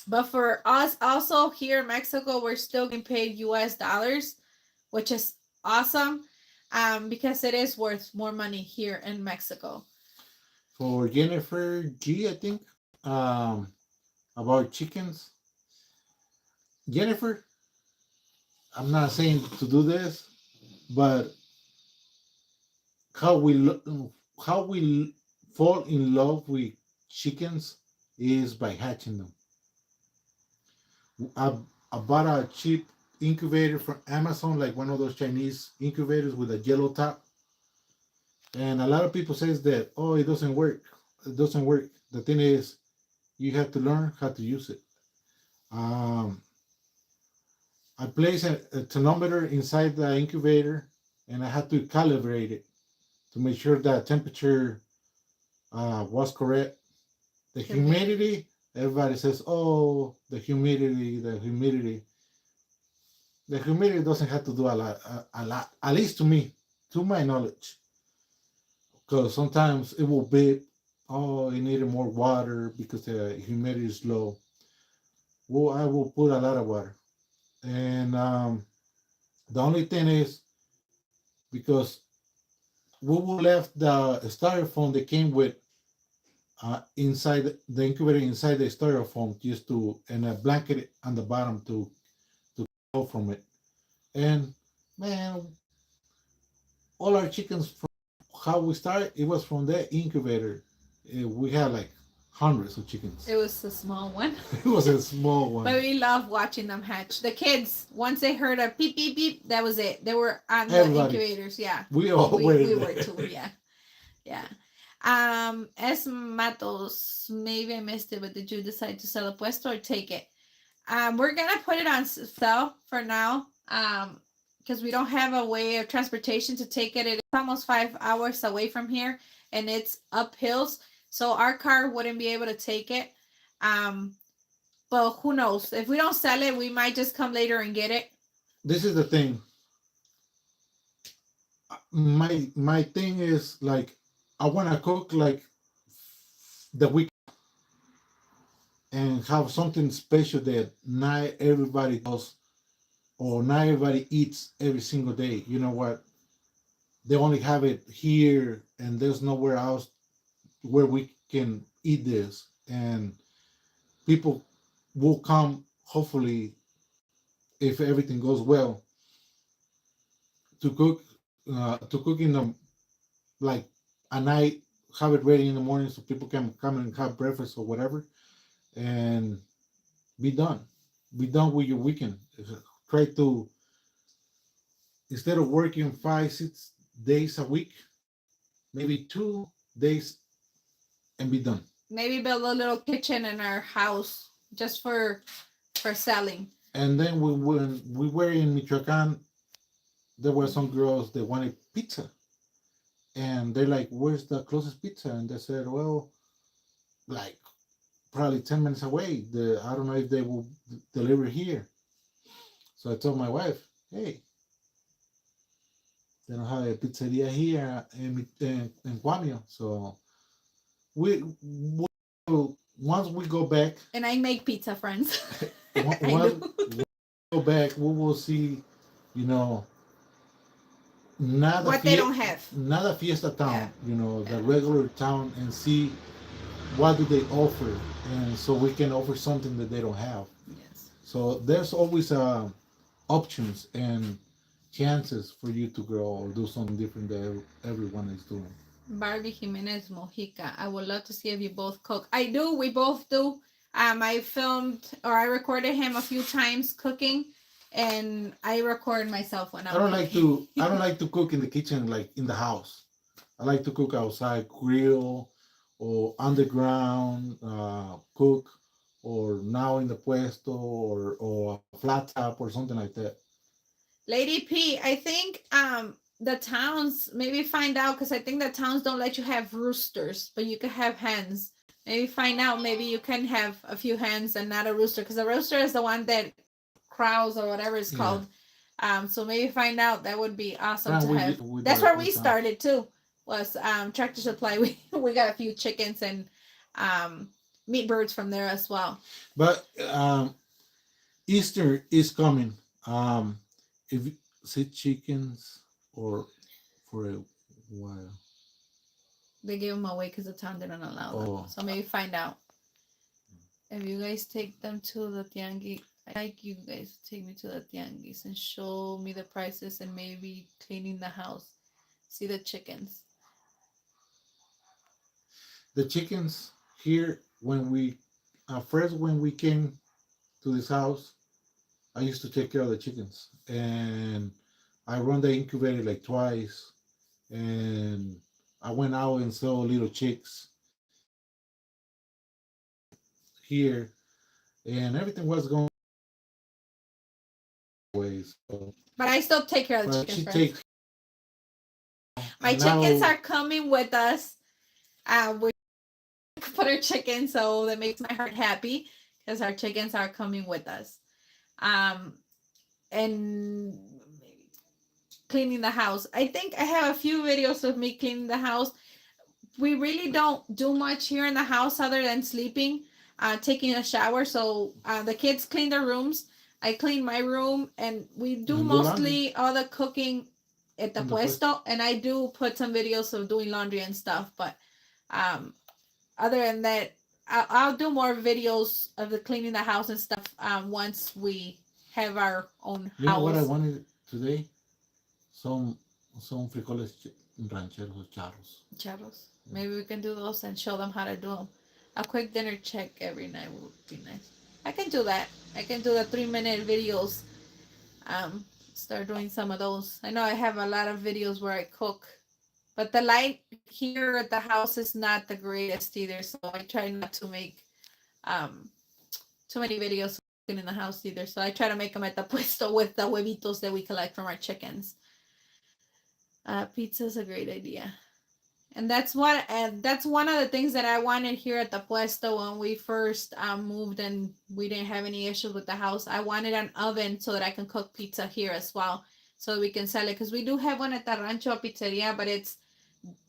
But for us also here in Mexico, we're still getting paid US dollars, which is awesome. Because it is worth more money here in Mexico.
For Jennifer G, I think, about chickens. Jennifer, I'm not saying to do this, but how we fall in love with chickens is by hatching them. I bought a cheap incubator from Amazon, like one of those Chinese incubators with a yellow top. And a lot of people says that, oh, it doesn't work. It doesn't work. The thing is, you have to learn how to use it. I placed a tonometer inside the incubator, and I had to calibrate it to make sure that temperature was correct. The humidity, everybody says, oh, the humidity. The humidity doesn't have to do a lot, at least to me, to my knowledge. because sometimes it will beep. Oh, it needed more water because the humidity is low. Well, I will put a lot of water, and the only thing is because we will left the styrofoam that came with inside the incubator inside the styrofoam just to and a blanket on the bottom to go from it. And man, all our chickens from how we started, it was from that incubator. We had like hundreds of chickens.
It was a small one.
It was a small one.
But we love watching them hatch. The kids, once they heard a beep beep beep, that was it. They were on the
Everybody.
incubators. Yeah.
We all
we
were
were
there.
too. Yeah. Yeah. Es Matos, maybe I missed it, but did you decide to sell a puesto or take it? We're gonna put it on sale for now. Because we don't have a way of transportation to take it. It's almost 5 hours away from here, and it's up hills, so our car wouldn't be able to take it. But who knows? If we don't sell it, we might just come later and get it.
This is the thing. My thing is like I want to cook like the week and have something special that not everybody does or not everybody eats every single day. You know what? They only have it here and there's nowhere else where we can eat this. And people will come, hopefully, if everything goes well, to cook in the like a night, have it ready in the morning so people can come and have breakfast or whatever, and be done. Be done with your weekend. Try to instead of working 5-6 days a week, maybe 2 days and be done.
Maybe build a little kitchen in our house just for selling.
And then when we were in Michoacan, there were some girls that wanted pizza. And they're like, where's the closest pizza? And they said, well, like probably 10 minutes away. I don't know if they will deliver here. So I told my wife, hey, they don't have a pizzeria here in Guamio. So once we go back.
And I make pizza, friends.
Once we go back, we will see,
what they don't have.
Not a fiesta town, the regular town, and see what do they offer, and so we can offer something that they don't have.
Yes.
So there's always options and chances for you to grow or do something different that everyone is doing.
Barbie Jimenez Mojica. I would love to see if you both cook. I do. We both do. I filmed or I recorded him a few times cooking, and I record myself when I'm.
I don't like to cook in the kitchen like in the house. I like to cook outside, grill or underground, cook, or now in the puesto or a flat top or something like that.
Lady P, I think the towns maybe find out, because I think the towns don't let you have roosters, but you can have hens. Maybe find out, maybe you can have a few hens and not a rooster, because a rooster is the one that crows or whatever it's called. So maybe find out. That would be awesome to have. That's where we started too, was Tractor Supply. We got a few chickens and meat birds from there as well.
But Easter is coming. If you see chickens or for a while.
They gave them away because the town didn't allow them. So maybe find out. If you guys take them to the tianguis, I'd like you guys to take me to the tianguis and show me the prices and maybe cleaning the house. See the chickens.
The chickens here, when we came to this house, I used to take care of the chickens, and I run the incubator like twice, and I went out and saw little chicks here, and everything was going ways. So.
But I still take care of the chickens. My chickens are coming with us. We put our chickens, so that makes my heart happy because our chickens are coming with us. And cleaning the house. I think I have a few videos of me cleaning the house. we really don't do much here in the house other than sleeping, taking a shower. So the kids clean their rooms. I clean my room, and we do
And do laundry.
mostly all the cooking at the
In the
puesto. And I do put some videos of doing laundry and stuff. But other than that, I'll do more videos of the cleaning the house and stuff once we have our own
You know what I
house.
wanted today? Some frijoles rancheros or charros.
Charros. Maybe we can do those and show them how to do them. A quick dinner check every night would be nice. I can do that. I can do the 3-minute videos. Start doing some of those. I know I have a lot of videos where I cook, but the light here at the house is not the greatest either. So I try not to make too many videos in the house either. So I try to make them at the puesto with the huevitos that we collect from our chickens. Pizza is a great idea. And that's one of the things that I wanted here at the puesto when we first moved and we didn't have any issues with the house. I wanted an oven so that I can cook pizza here as well, so we can sell it, because we do have one at the Rancho Pizzeria, but it's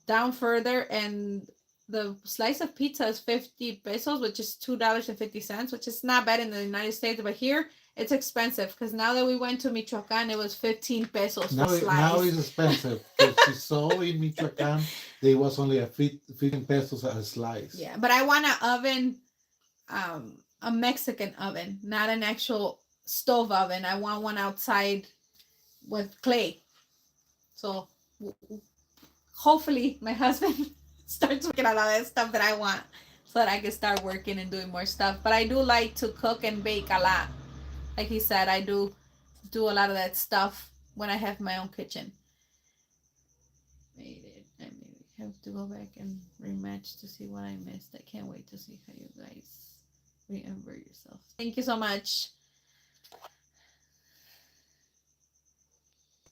down further, and the slice of pizza is 50 pesos, which is $2.50, which is not bad in the United States, but here it's expensive, because now that we went to Michoacan, it was 15 pesos
Now,
for slice.
now it's expensive. Because we saw in Michoacan, they was only a 15 pesos a slice.
Yeah, but I want an oven, a Mexican oven, not an actual stove oven. I want one outside with clay. So hopefully my husband starts working on all that stuff that I want, so that I can start working and doing more stuff. But I do like to cook and bake a lot. Like he said, I do a lot of that stuff when I have my own kitchen. Made it. I mean, we have to go back and rematch to see what I missed. I can't wait to see how you guys remember yourself. Thank you so much.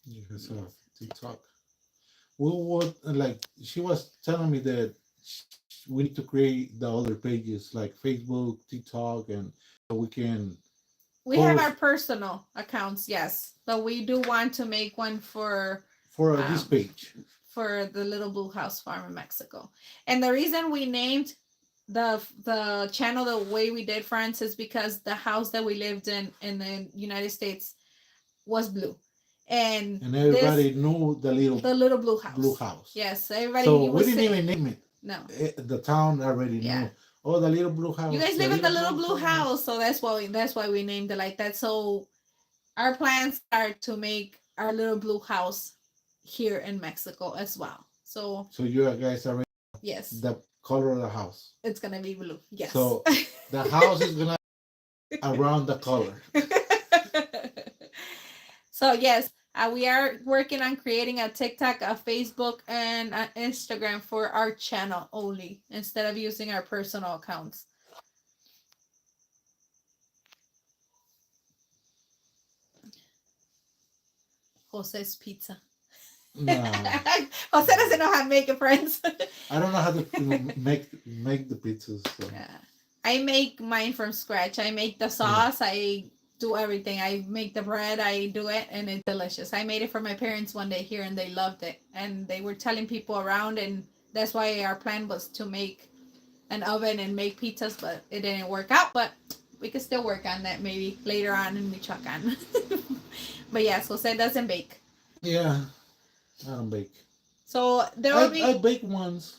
You guys have TikTok. We would, like, she was telling me that we need to create the other pages like Facebook, TikTok, and so we can.
We have our personal accounts, yes, but we do want to make one for
this page.
for the Little Blue House Farm in Mexico. And the reason we named the channel the way we did, friends, is because the house that we lived in the United States was blue, and
everybody knew the
little blue house.
Blue House.
Yes, everybody.
So we didn't even name it.
No.
The town already
Yeah.
knew. Oh, the Little Blue House.
You guys live in the Little Blue House, so that's why we named it like that. So our plans are to make our Little Blue House here in Mexico as well. So
you guys already
yes,
the color of the house.
it's gonna be blue. Yes.
So the house is gonna around the color.
So yes, we are working on creating a TikTok, a Facebook, and an Instagram for our channel only, instead of using our personal accounts. Jose's Pizza.
No,
Jose doesn't know how to make it, friends.
I don't know how to make the pizzas. So.
Yeah. I make mine from scratch. I make the sauce. I do everything. I make the bread. I do it, and it's delicious. I made it for my parents one day here, and they loved it. And they were telling people around, and that's why our plan was to make an oven and make pizzas, but it didn't work out. But we could still work on that maybe later on in Michoacan. But yes, Jose doesn't bake.
Yeah, I don't bake.
So there will be.
I bake once.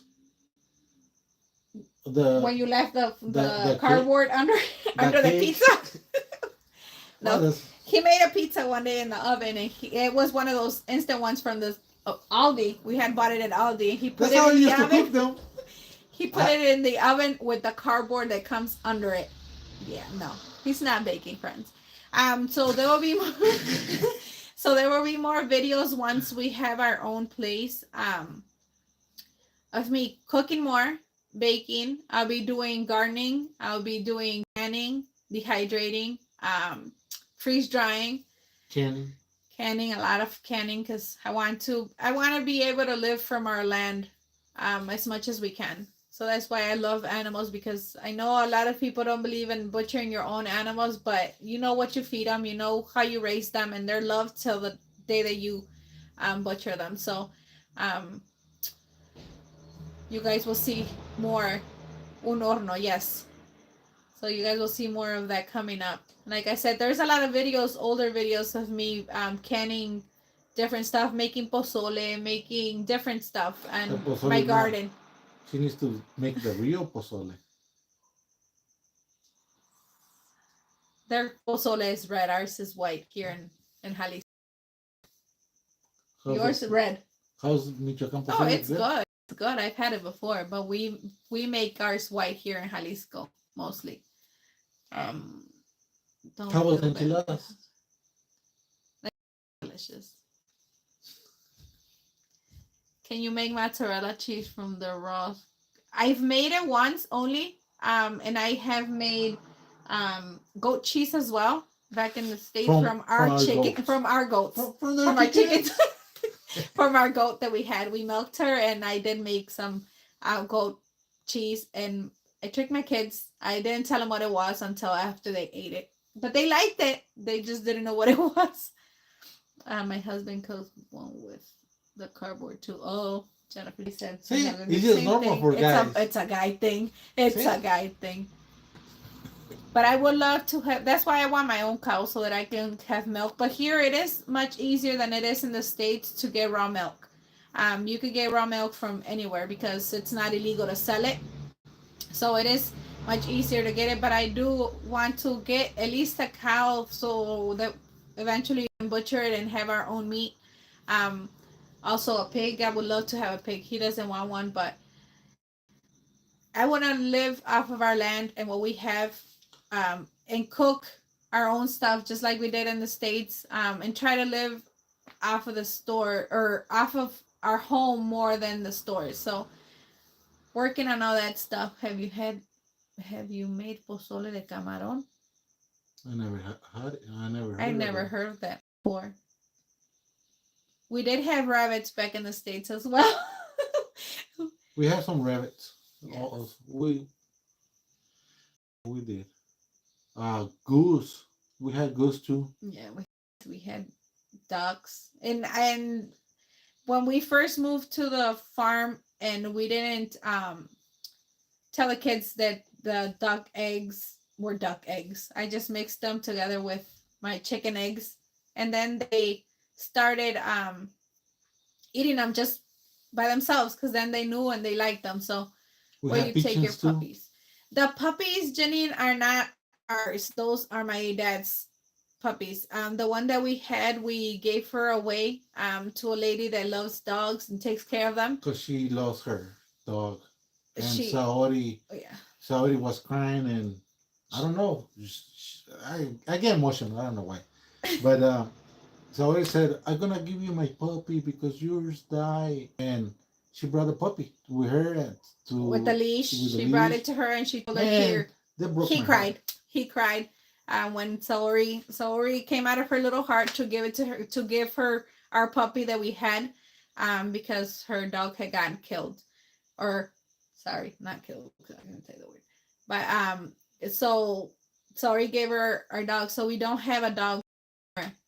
When you left the
cake-
cardboard under the
cake.
pizza. No,
Well,
he made a pizza one day in the oven, and it was one of those instant ones from the Aldi. We had bought it at Aldi, and he put
that's how I
it in
used
the
to cook
oven.
them.
He put it in the oven with the cardboard that comes under it. Yeah, no, he's not baking, friends. So there will be more, so there will be more videos once we have our own place. Of me cooking more, baking. I'll be doing gardening. I'll be doing canning, dehydrating, freeze drying, canning, a lot of canning, because I want to be able to live from our land as much as we can. So that's why I love animals, because I know a lot of people don't believe in butchering your own animals, but you know what you feed them, you know how you raise them, and they're loved till the day that you butcher them. So you guys will see more. Un horno, yes. So you guys will see more of that coming up. Like I said, there's a lot of videos, older videos of me canning different stuff, making pozole, making different stuff,
The
and
pozole
my
now.
garden.
She needs to make the real pozole.
Their pozole is red. Ours is white here in Jalisco. Yours is red.
How's Michoacan pozole?
Oh, it's good. It's good. I've had it before, but we make ours white here in Jalisco mostly. Don't
How was
feel bad.
enchiladas?
Delicious. Can you make mozzarella cheese from the raw? I've made it once only. And I have made goat cheese as well back in the States from our chicken,
goats.
from our goats,
From
our chickens, from our goat that we had. We milked her, and I did make some goat cheese, and I tricked my kids. I didn't tell them what it was until after they ate it, but they liked it. They just didn't know what it was. My husband cooks one with the cardboard too. Oh, Jennifer said.
See,
the
it's just
same
normal
thing.
for guys.
It's a guy thing. It's
See?
a guy thing. But I would love to have. That's why I want my own cow so that I can have milk. But here it is much easier than it is in the States to get raw milk. You could get raw milk from anywhere because it's not illegal to sell it. So it is much easier to get it. But I do want to get at least a cow so that eventually we can butcher it and have our own meat. Also a pig. I would love to have a pig. He doesn't want one, but I want to live off of our land and what we have, and cook our own stuff just like we did in the States, and try to live off of the store or off of our home more than the stores. So working on all that stuff. Have you made pozole de camarón?
I never had it.
I never heard of that before. We did have rabbits back in the States as well.
We have some rabbits.
Yes.
We did. Goose. We had goose too.
Yeah, we had ducks, and when we first moved to the farm, and we didn't tell the kids that the duck eggs were duck eggs. I just mixed them together with my chicken eggs, and then they started eating them just by themselves because then they knew and they liked them. So where you take your puppies. The puppies, Janine, are not ours. Those are my dad's puppies. The one that we had, we gave her away to a lady that loves dogs and takes care of them.
Because she lost her dog. And
Oh, yeah.
Saori was crying, and I don't know. I get emotional. I don't know why. But Saori said, I'm going to give you my puppy because yours died. And she brought the puppy with her
with the leash. She brought it to her and she told her, here. He cried. He cried when Saori came out of her little heart to give her our puppy that we had, because her dog had gotten killed, or sorry, not killed. I'm gonna say the word, but so Saori gave her our dog. So we don't have a dog.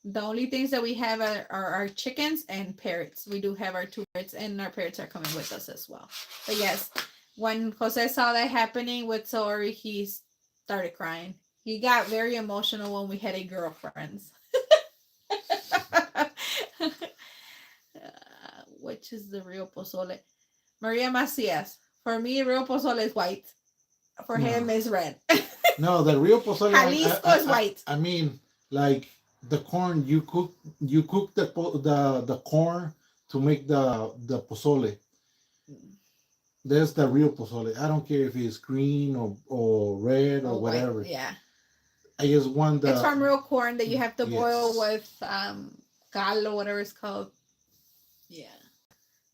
The only things that we have are our chickens and parrots. We do have our 2 parrots, and our parrots are coming with us as well. But yes, when Jose saw that happening with Saori, he started crying. He got very emotional when we had a girlfriends. Which is the real pozole? Maria Macias. For me, real pozole is white. For him, is red.
No, the real pozole.
Jalisco is white.
I mean, like the corn. You cook the corn to make the pozole. That's the real pozole. I don't care if it's green or red or whatever.
White, yeah.
I just want the.
It's from real corn that you have to boil with cal or whatever it's called. Yeah.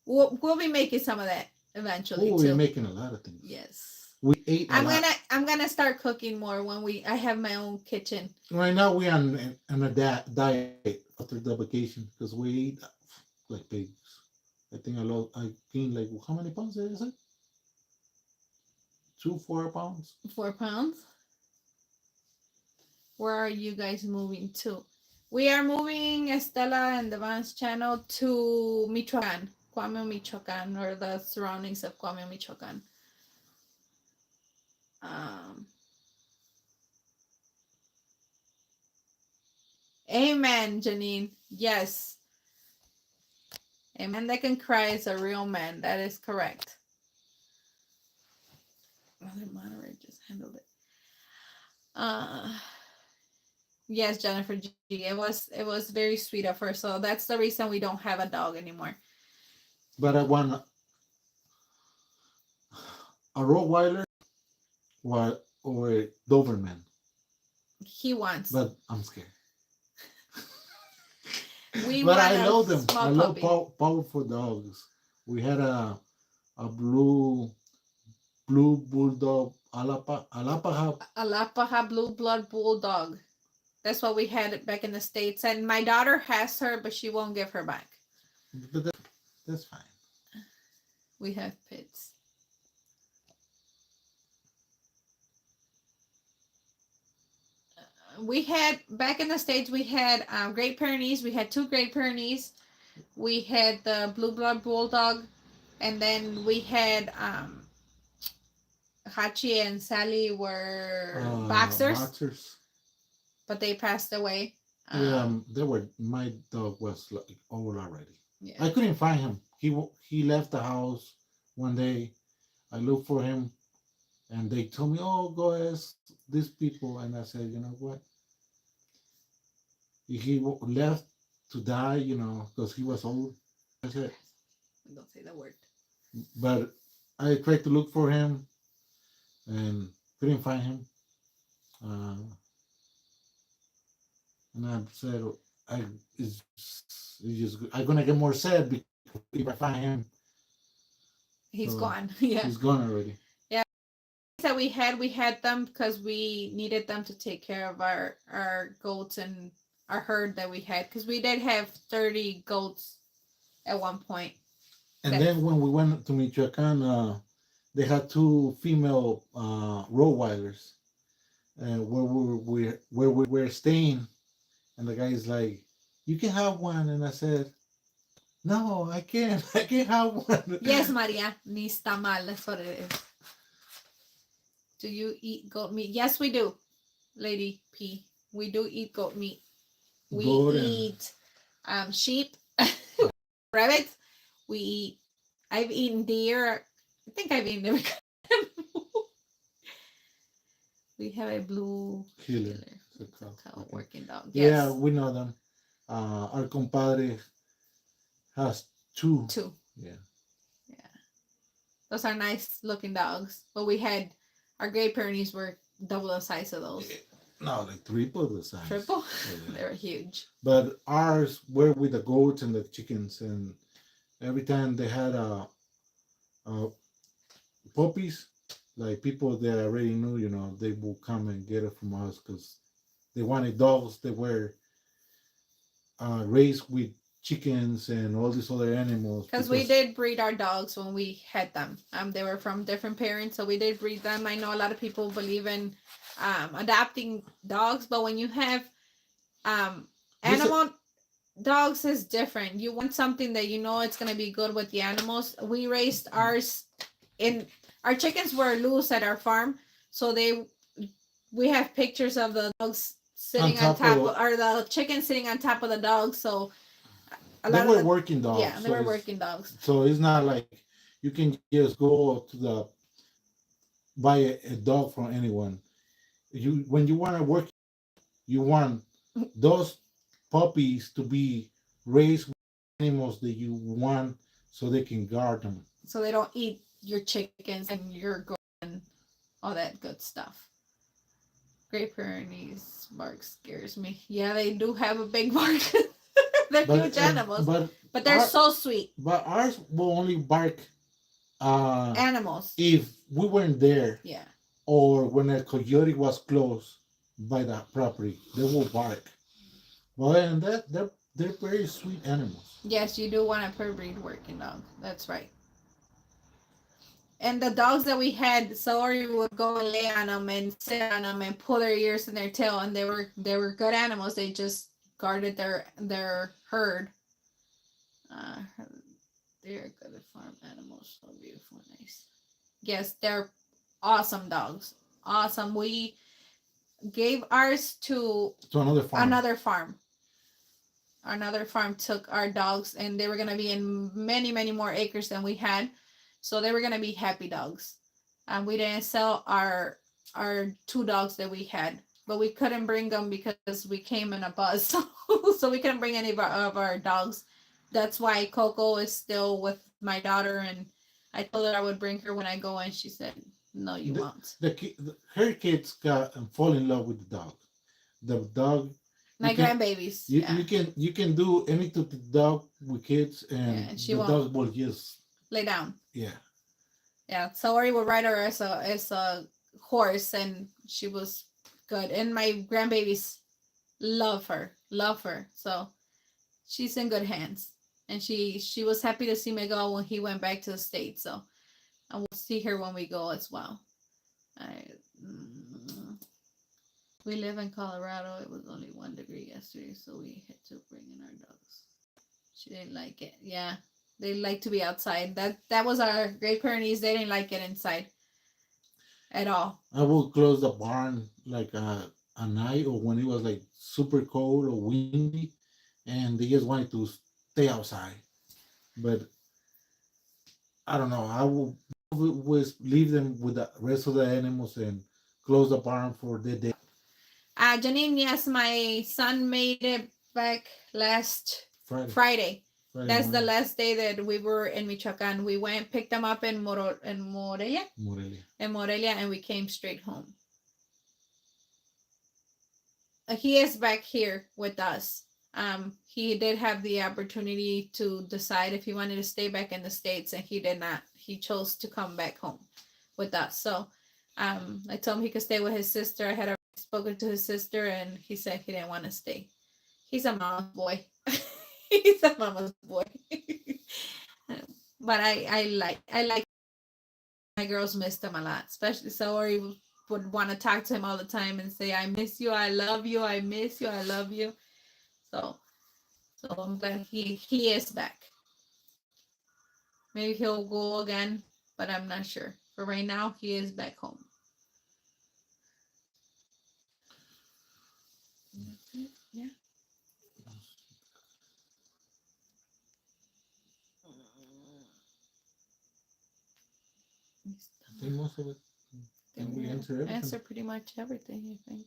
We'll be making some of that eventually.
We're making a lot of things.
Yes.
We ate.
I'm gonna start cooking more when I have my own kitchen.
Right now we're on a diet after the vacation because we eat like pigs. I think I gained like how many pounds did I say? 4 pounds.
4 pounds. Where are you guys moving to? We are moving Estella and Devon's channel to Michoacan. Cuamo, Michoacan, or the surroundings of Cuamo, Michoacan. Amen, Janine. Yes. A man that can cry is a real man. That is correct. Mother Monterey just handled it. Yes, Jennifer G. It was very sweet of her. So that's the reason we don't have a dog anymore.
But I want a Rottweiler or a Doberman.
He wants.
But I'm scared.
We
But
want
I
a
love them.
small
I love
puppy.
powerful dogs. We had a blue bulldog
Alapaha blue blood bulldog. That's what we had back in the States. And my daughter has her, but she won't give her back.
But that's fine.
We have pits. We had back in the States, we had Great Pyrenees. We had 2 Great Pyrenees. We had the blue blood bulldog, and then we had Hachi and Sally were boxers, but they passed away.
They were. My dog was like old already.
Yeah.
I couldn't find him. He left the house one day. I looked for him, and they told me, "Oh, go ask these people." And I said, "You know what? He left to die, because he was old." I said,
Don't say the word.
but I tried to look for him and couldn't find him. And I said, I'm gonna get more sad because if I find him,
He's
So,
gone. Yeah.
he's gone already.
That we had them because we needed them to take care of our goats and our herd that we had, because we did have 30 goats at one point.
And
Okay.
then when we went to Michoacan, they had 2 female Rottweilers, and where we were staying, and the guy's like, "You can have one," and I said, "No, I can't. I can't have one."
Yes, Maria, ni está mal. That's what it is. Do you eat goat meat? Yes, we do, Lady P. We do eat goat meat. We
Goat and-
eat sheep, rabbits. I've eaten deer. I think I've eaten every kind of animal. We have a blue
Killer.
cow working dog.
Yeah,
Yes.
we know them. Our compadre has 2.
2.
Yeah.
Those are nice looking dogs. But we had our Great Pyrenees were double the size of those.
No, like triple the size.
Triple?
Yeah.
They were huge.
But ours were with the goats and the chickens, and every time they had puppies, like people that already knew, they will come and get it from us because they wanted dogs that were raised with chickens and all these other animals.
Because we did breed our dogs when we had them. They were from different parents, so we did breed them. I know a lot of people believe in adopting dogs, but when you have animal dogs is different. You want something that it's going to be good with the animals. We raised ours our chickens were loose at our farm, so we have pictures of the dogs sitting on top of, or the chickens sitting on top of the dogs. So
they were working dogs.
Yeah, they were working dogs.
So it's not like you can just go to buy a dog from anyone. When you want to work, you want those puppies to be raised with animals that you want, so they can guard them.
So they don't eat your chickens and your goat and all that good stuff. Great Pyrenees bark scares me. Yeah, they do have a big bark. They're huge animals, but they're so sweet.
But ours will only bark
Animals.
if we weren't there.
Yeah.
Or when a coyote was close by the property, they will bark. Well, and they're very sweet animals.
Yes, you do want a pure breed working dog. That's right. And the dogs that we had, Sorry would go and lay on them and sit on them and pull their ears and their tail, and they were good animals. They just guarded their herd. They're good at farm animals. So beautiful, nice. Yes, they're awesome dogs. Awesome. We gave ours to
To another farm.
another farm. Another farm took our dogs, and they were gonna be in many, many more acres than we had. So they were gonna be happy dogs. And we didn't sell our two dogs that we had, but we couldn't bring them because we came in a bus, so we couldn't bring any of our dogs. That's why Coco is still with my daughter, and I told her I would bring her when I go, and she said, "No, you won't."
Her kids got and fall in love with the dog. The dog.
My
You can-
grandbabies.
You,
Yeah.
you can do anything to the dog with kids, and
Yeah, and she
the
won't.
dog will just
Lay down.
yeah.
Yeah, Saori would ride her as a horse, and she was good. And my grandbabies love her. So she's in good hands, and she was happy to see Miguel when he went back to the States. So I will see her when we go as well. We live in Colorado. It was only 1 degree yesterday, so we had to bring in our dogs. She didn't like it. Yeah, they like to be outside. That was our Great Pyrenees. They didn't like it inside at all.
I will close the barn like a night or when it was like super cold or windy, and they just wanted to stay outside. But I don't know. I will always leave them with the rest of the animals and close the barn for the day.
Janine, yes, my son made it back last Friday. That's the
morning.
last day that we were in Michoacan. We went, picked them up in Morelia, and we came straight home. He is back here with us. He did have the opportunity to decide if he wanted to stay back in the States, and he did not. He chose to come back home with us. So I told him he could stay with his sister. I had already spoken to his sister, and he said he didn't want to stay. He's a mama's boy. He's a mama's boy. But I like my girls missed him a lot, especially Saori would want to talk to him all the time and say, "I miss you, I love you, I miss you, I love you." So I'm glad he is back. Maybe he'll go again, but I'm not sure. For right now, he is back home. Yeah.
I think most of it. Did we answer everything?
Answer pretty much everything, I think.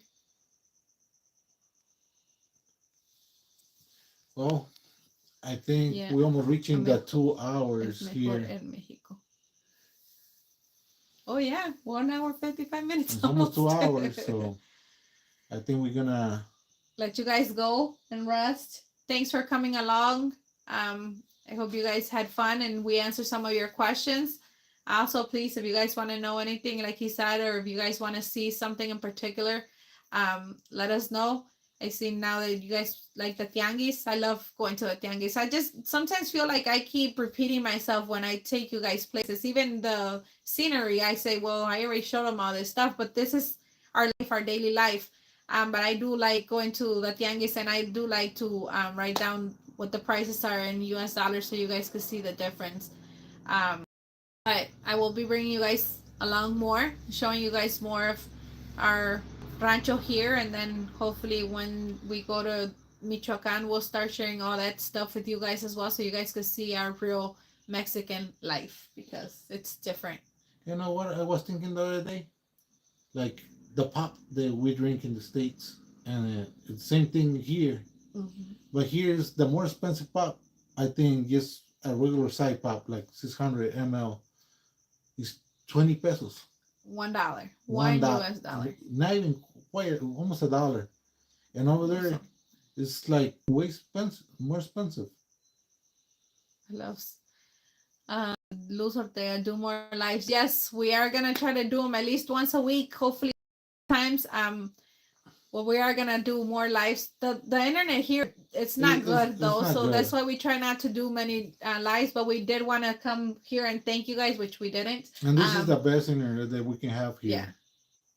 Well, I think
Yeah.
we're almost reaching the 2
Es
hours
mejor
here.
en Mexico. Oh yeah, 1 hour 55 minutes.
It's almost 2 hours, so I think we're gonna
Let you guys go and rest. Thanks for coming along. I hope you guys had fun and we answered some of your questions. Also, please, if you guys want to know anything, like he said, or if you guys want to see something in particular, let us know. I see now that you guys like the tianguis. I love going to the tianguis. I just sometimes feel like I keep repeating myself when I take you guys places. Even the scenery, I say, well, I already showed them all this stuff, but this is our life, our daily life. But I do like going to the tianguis, and I do like to write down what the prices are in US dollars so you guys can see the difference. But I will be bringing you guys along more, showing you guys more of our rancho here, and then hopefully when we go to Michoacan, we'll start sharing all that stuff with you guys as well, so you guys can see our real Mexican life, because it's different.
You know what I was thinking the other day? Like the pop that we drink in the States, and it's the same thing here.
Mm-hmm.
But here's the more expensive pop. I think just a regular size pop, like 600 ml, is 20 pesos.
$1. $1 US dollar.
Not even quite, almost $1. And over there,
Awesome.
it's like way expensive, more expensive.
I love Luz Ortega, do more lives. Yes, we are gonna try to do them at least once a week, hopefully times. Well, we are gonna do more lives. The internet here, it's not good though,
not
so
good.
that's why we try not to do many lives. But we did want to come here and thank you guys, which we didn't.
And this is the best internet that we can have here.
Yeah.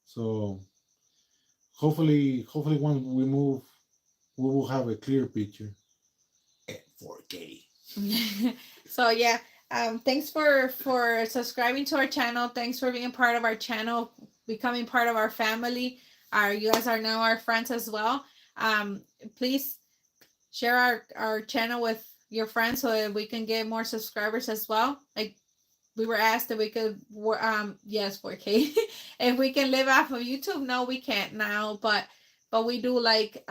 So hopefully when we move, we will have a clear picture at 4K.
So yeah, thanks for subscribing to our channel. Thanks for being part of our channel, becoming part of our family. You guys are now our friends as well. Please share our channel with your friends so that we can get more subscribers as well. Like we were asked if we could yes 4K if we can live off of YouTube. No, we can't now, but we do like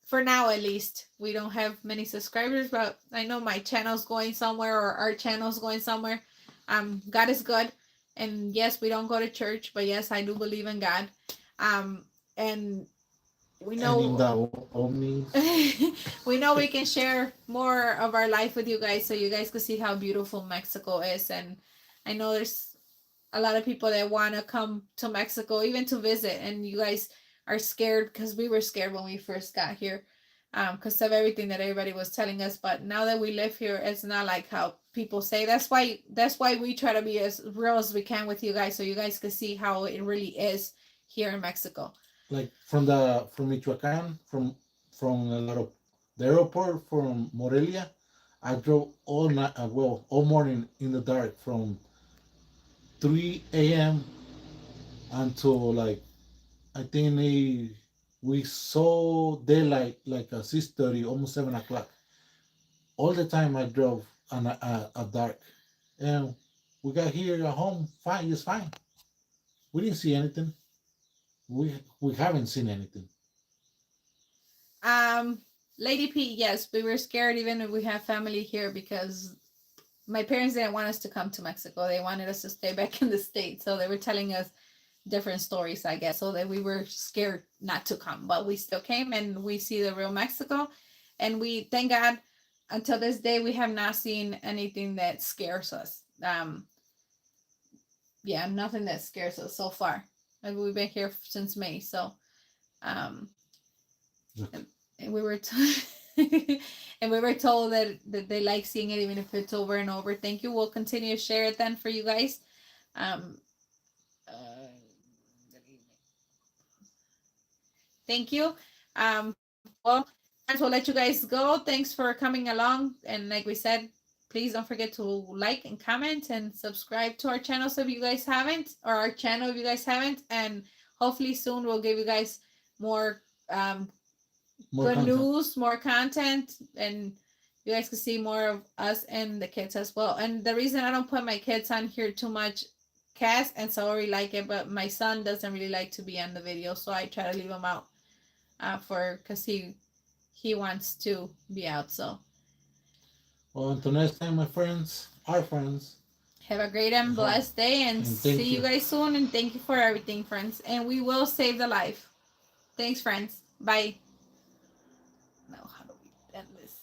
for now at least. We don't have many subscribers, but I know my channel's going somewhere or our channel's going somewhere. God is good, and yes, we don't go to church, but yes, I do believe in God. And we know
And in the Omnis.
we know we can share more of our life with you guys so you guys can see how beautiful Mexico is. And I know there's a lot of people that want to come to Mexico even to visit, and you guys are scared because we were scared when we first got here because of everything that everybody was telling us. But now that we live here, it's not like how people say. That's why we try to be as real as we can with you guys so you guys can see how it really is here in Mexico.
Like from Michoacan, from the airport from Morelia, I drove all night, all morning in the dark from 3 a.m. until like I think we saw daylight like 6:30, almost 7 o'clock. All the time I drove on a dark, and we got here at home fine, just fine. We didn't see anything. We haven't seen anything.
Lady P, yes, we were scared even if we have family here because my parents didn't want us to come to Mexico. They wanted us to stay back in the States. So they were telling us different stories, I guess, so that we were scared not to come. But we still came and we see the real Mexico. And we, thank God, until this day, we have not seen anything that scares us. Yeah, nothing that scares us so far. And we've been here since May. So, and we were and we were told that they like seeing it even if it's over and over. Thank you. We'll continue to share it then for you guys. Thank you. Well, friends, we'll let you guys go. Thanks for coming along. And like we said, please don't forget to like and comment and subscribe to our channel so if you guys haven't, or our channel if you guys haven't. And hopefully soon we'll give you guys more good
content.
news, more content, and you guys can see more of us and the kids as well. And the reason I don't put my kids on here too much, Cass and Saori like it, but my son doesn't really like to be on the video, so I try to leave him out because he wants to be out. So
Well, until next time, my friends, our friends.
have a great and blessed day, and see you guys soon. And thank you for everything, friends. And we will save the life. Thanks, friends. Bye. Now, how do we end this?